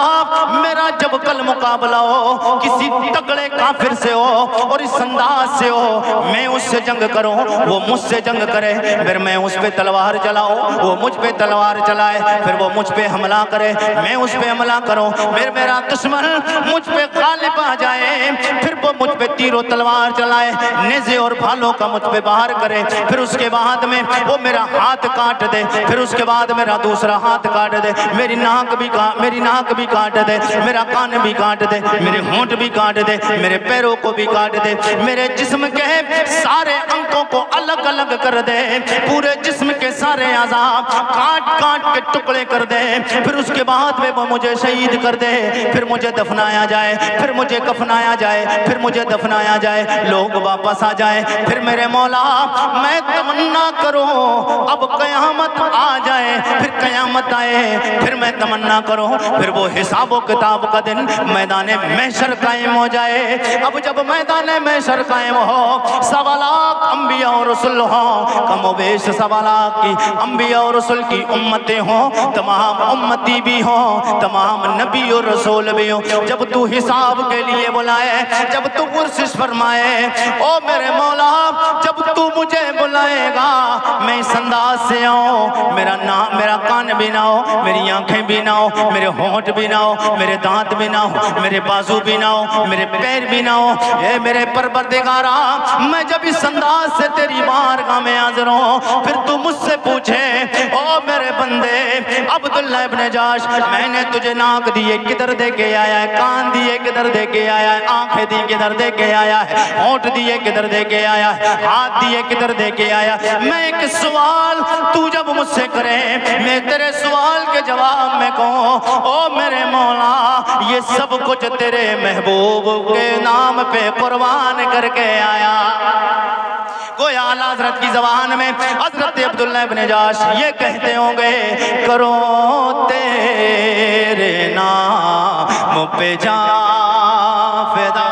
मेरा जब कल मुकाबला हो किसी तगड़े काफिर से हो और इस अंदाज से हो, मैं उससे जंग करूं, वो मुझसे जंग करे, फिर मैं उस पे तलवार चलाऊं, वो मुझ पे तलवार चलाए, फिर वो मुझ पे हमला करे, मैं उस पे हमला करूं, फिर मेरा दुश्मन मुझ पे गालिब आ जाए, फिर वो मुझ पे तीरों तलवार चलाए, नेज़े और भालों का मुझ पे बाहर करे, फिर उसके बाद में वो मेरा हाथ काट दे, फिर उसके बाद मेरा दूसरा हाथ काट दे, मेरी नाक भी काट दे, मेरा कान भी काट दे, मेरे होंठ भी काट दे, मेरे पैरों को भी काट दे, मेरे जिस्म के सारे अंगों को अलग अलग कर दे, पूरे जिस्म के सारे आज़ाब काट काट के टुकड़े कर दे, फिर उसके बाद में वो मुझे शहीद कर दे, फिर मुझे दफनाया जाए, फिर मुझे कफनाया जाए, फिर मुझे दफनाया जाए, लोग वापस आ जाए, फिर मेरे मौला मैं तमन्ना करूं अब कयामत आ जाए, फिर कयामत आए, फिर मैं तमन्ना करूं, फिर वो हिसाब किताब का दिन मैदान महशर कायम हो जाए। अब जब मैदान महशर कायम हो, सवा लाख अंबिया और रसूल हो, कमोबेश सवा लाख की अंबिया और रसूल की उम्मतें हो, तमाम उम्मती भी हो, तमाम नबी और रसूल भी हो, जब तू हिसाब के लिए बुलाए, जब तू पुरसिश फरमाए, ओ मेरे मौला जब तू मुझे बुलाएगा मैं इस अंदाज से आऊं, मेरा कान भी ना हो, मेरी आंखें भी ना हो, मेरे होंठ भी ना हो, मेरे दांत भी ना हो, मेरे बाजू भी ना हो, मेरे पैर भी ना हो, ये मेरे परवरदिगारा मैं जब इस अंदाज से तेरी बारगाह में हाजिर हूं, फिर तू मुझसे पूछे, ओ मेरे बंदे अब्दुल्लाह इब्ने जहाश मैंने तुझे नाक दिए किधर दे के आया है, कान दिए किधर दे के आया है, आंखें दी किधर दे के आया है, होंठ दिए किधर दे के आया है, हाथ दिए किधर दे के आया, मैं एक सवाल तू जब मुझसे करे मैं तेरे सवाल के जवाब में कहूं, ओ मेरे मौला ये सब कुछ तेरे महबूब के नाम पे कुर्बान करके आया। कोई आला हजरत की ज़बान में हजरत अब्दुल्लाह इब्ने जहाश ये कहते होंगे, करो तेरे नाम पे जान फिदा,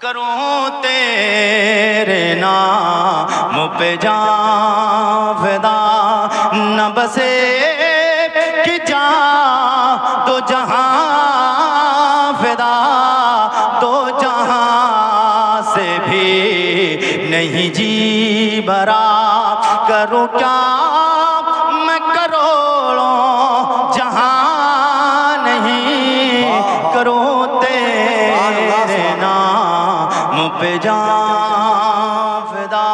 करूं तेरे नाम पे जान फिदा, न बसे कि जा तो जहां फिदा, तो जहां से भी नहीं जी भरा, करूं क्या मैं करोड़ों जहां नहीं, करूं तेरे नाम पे जान फिदा।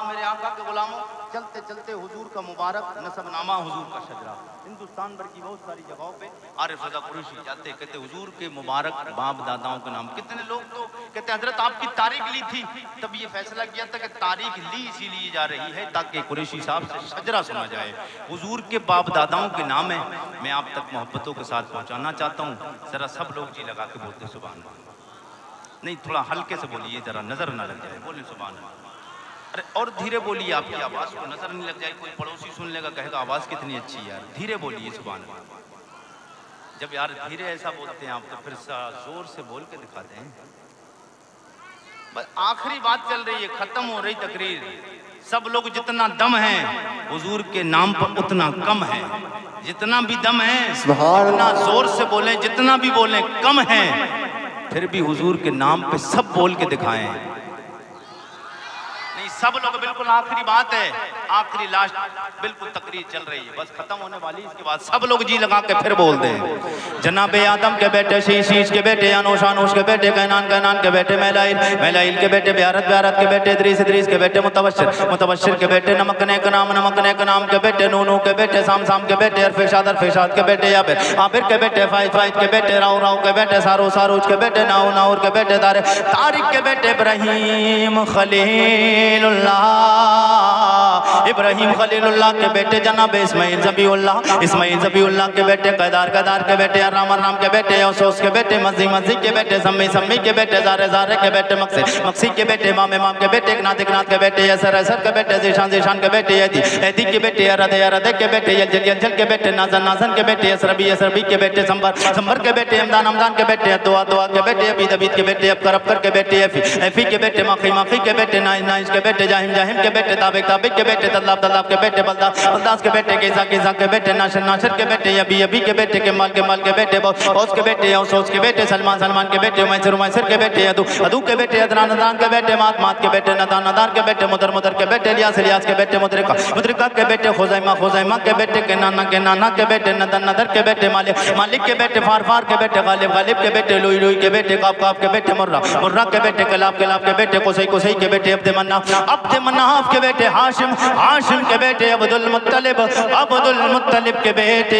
मेरे आका के गुलामों चलते चलते हुजूर का मुबारक नसबनामा, हुजूर का शजरा हिंदुस्तान भर की बहुत सारी जगहों पे आरिफ रज़ा कुरैशी जाते, कहते हुजूर के मुबारक बाप दादाओं के नाम। कितने लोग तो कहते हजरत आपकी तारीख ली थी, तब ये फैसला किया था कि तारीख ली इसीलिए जा रही है ताकि कुरैशी साहब से शजरा सुना जाए। हुजूर के बाप दादाओं के नाम है, मैं आप तक मोहब्बतों के साथ पहुँचाना चाहता हूँ। ज़रा सब लोग जी लगा के बोलते सुभान अल्लाह, नहीं थोड़ा हल्के से बोलिए, ज़रा नज़र ना लग जाए, बोले सुभान अल्लाह। अरे और धीरे बोलिए, आपकी आवाज़ को नजर नहीं लग जाए, कोई पड़ोसी सुन लेगा कहेगा आवाज़ कितनी अच्छी है यार, धीरे बोलिए सुभान अल्लाह। जब यार धीरे ऐसा बोलते हैं आप तो फिर जोर से बोल के दिखाते हैं। बस आखिरी बात चल रही है, खत्म हो रही तकरीर। सब लोग जितना दम है हुजूर के नाम पर उतना कम है, जितना भी दम है जितना जोर से बोले, जितना भी बोले कम है। फिर भी हुजूर के नाम पे सब बोल के दिखाएं। नहीं सब लोग बिल्कुल आखिरी बात है, आखिरी लास्ट बिल्कुल तकरीर चल रही है, बस खत्म होने वाली, इसके बाद सब लोग जी लगा के फिर बोल दें। जनाबे आदम के बेटे शीश के बेटे अनूश के बेटे कैनान के बेटे मैलाइल के बेटे ब्यारत के बेटे इद्रीस के बेटे मुतबश्शिर के बेटे नमक ने का नाम के बेटे नूनू के बेटे साम के बेटे अरफेशाद के बेटे आबिर के बेटे फाइज के बेटे राव के बेटे सारूज के बेटे नाउर के बेटे तारिक के बेटे इब्राहिम खलीलुल्लाह के बेटे जनाब इस्माइल ज़बीउल्लाह के बेटे कैदार के बेटे राम के बेटे औसोस के बेटे मज़ी के बेटे सम्मी के बेटे ज़ारे के बेटे मक्सी के बेटे इमाम के बेटे नाथ के बेटे यसर के बेटे ज़ीशान के बेटे एदी के बेटे अरद के बेटे यलजल के बेटे नाज़न के बेटे यसरबी के बेटे संबर के बेटे हमदान के बेटे दुआ के बेटे अबीद के बेटे अबकर के बेटे एफी के बेटे माखी के बेटे नाइस के बेटे जाहिम के बेटे ताबिक के बेटे तल्लाब के बेटे बलदास के बेटे गिजा के बेटे नाशर के बेटे अबी के बेटे केमाल के बेटे औस के बेटे औस के बेटे सलमान के बेटे मैसर के बेटे अदू के बेटे अदनान के बेटे मात के बेटे नदान के बेटे मुदर के बेटे इलियास के बेटे मुद्रिका के बेटे खुजैमा के बेटे के नाना के बेटे नदर के बेटे मालिक के बेटे फार के बेटे गालिब के बेटे लुई के बेटे काफ के बेटे मुर्रा के बेटे कलाब के बेटे कोसई के बेटे अब्द मन्नाफ के बेटे हाशिम के बेटे अब्दुल मुत्तलिब के बेटे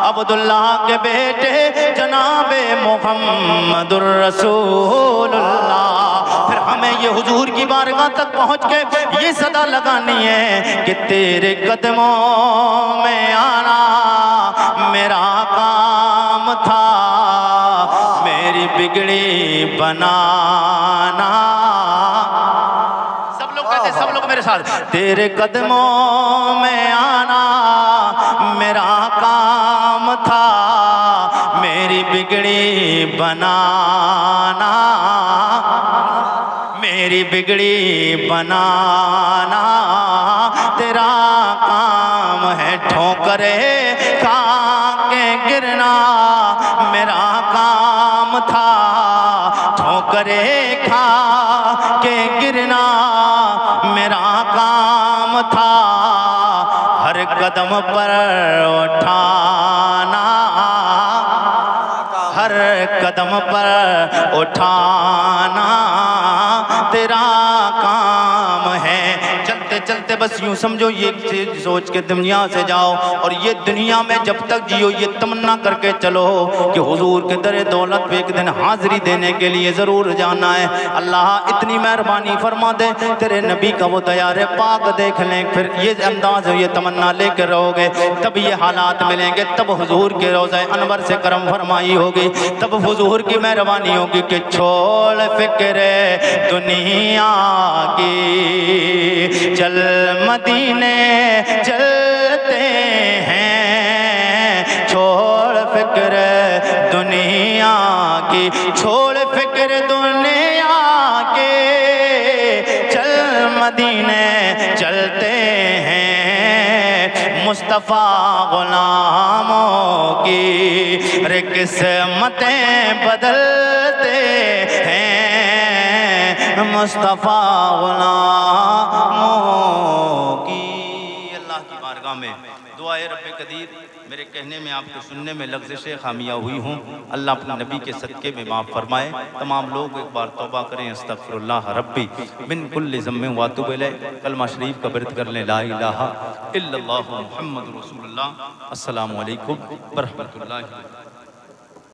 अब्दुल्लाह के बेटे जनाबे मुहम्मदुर रसूलुल्लाह। फिर हमें ये हुजूर की बारगाह तक पहुंच के ये सदा लगानी है कि तेरे कदमों में आना मेरा काम था, मेरी बिगड़ी बनाना। सब लोग मेरे साथ, तेरे कदमों में आना मेरा काम था, मेरी बिगड़ी बनाना, मेरी बिगड़ी बनाना। तेरा काम है ठोकरे खा के गिरना, मेरा काम था ठोकरे खा के गिरना, मेरा काम था हर कदम पर उठाना, हर कदम पर उठाना तेरा काम है। चलते चलते बस यूं समझो, ये सोच के दुनिया से जाओ और ये दुनिया में जब तक जियो ये तमन्ना करके चलो कि हुजूर के दरे दौलत पे एक दिन हाजिरी देने के लिए ज़रूर जाना है। अल्लाह इतनी मेहरबानी फरमा दे, तेरे नबी का वो दयारे पाक देख लें, फिर ये अंदाज ये तमन्ना लेकर रहोगे, तब ये हालात मिलेंगे, तब हुजूर के रोज़े अनवर से करम फरमाई होगी, तब हुजूर की मेहरबानी होगी कि छोड़ फिक्र दुनिया की चल मदीने चलते हैं, छोड़ फिक्र दुनिया की, छोड़ फिक्र दुनिया के चल मदीने चलते हैं। मुस्तफ़ा गुलामों की रे किस्मतें बदलते हैं, मुस्तफ़ा गुलामों की। अल्लाह की बारगाह में दुआए रब्बे कदीर, मेरे कहने में आपके सुनने में लफ्ज़ खामिया हुई हूँ, अल्लाह अपने नबी के सदक़े में माफ़ फरमाए। तमाम लोग एक बार तौबा करें, अस्तग़फिरुल्लाह रब्बी मिन कुल्लि ज़म्बिन व अतूबु इलैह। कलमा शरीफ का व्रत कर लें, ला इलाहा इल्लल्लाहु मुहम्मदुर रसूलुल्लाह। अस्सलामु अलैकुम व रहमतुल्लाहि।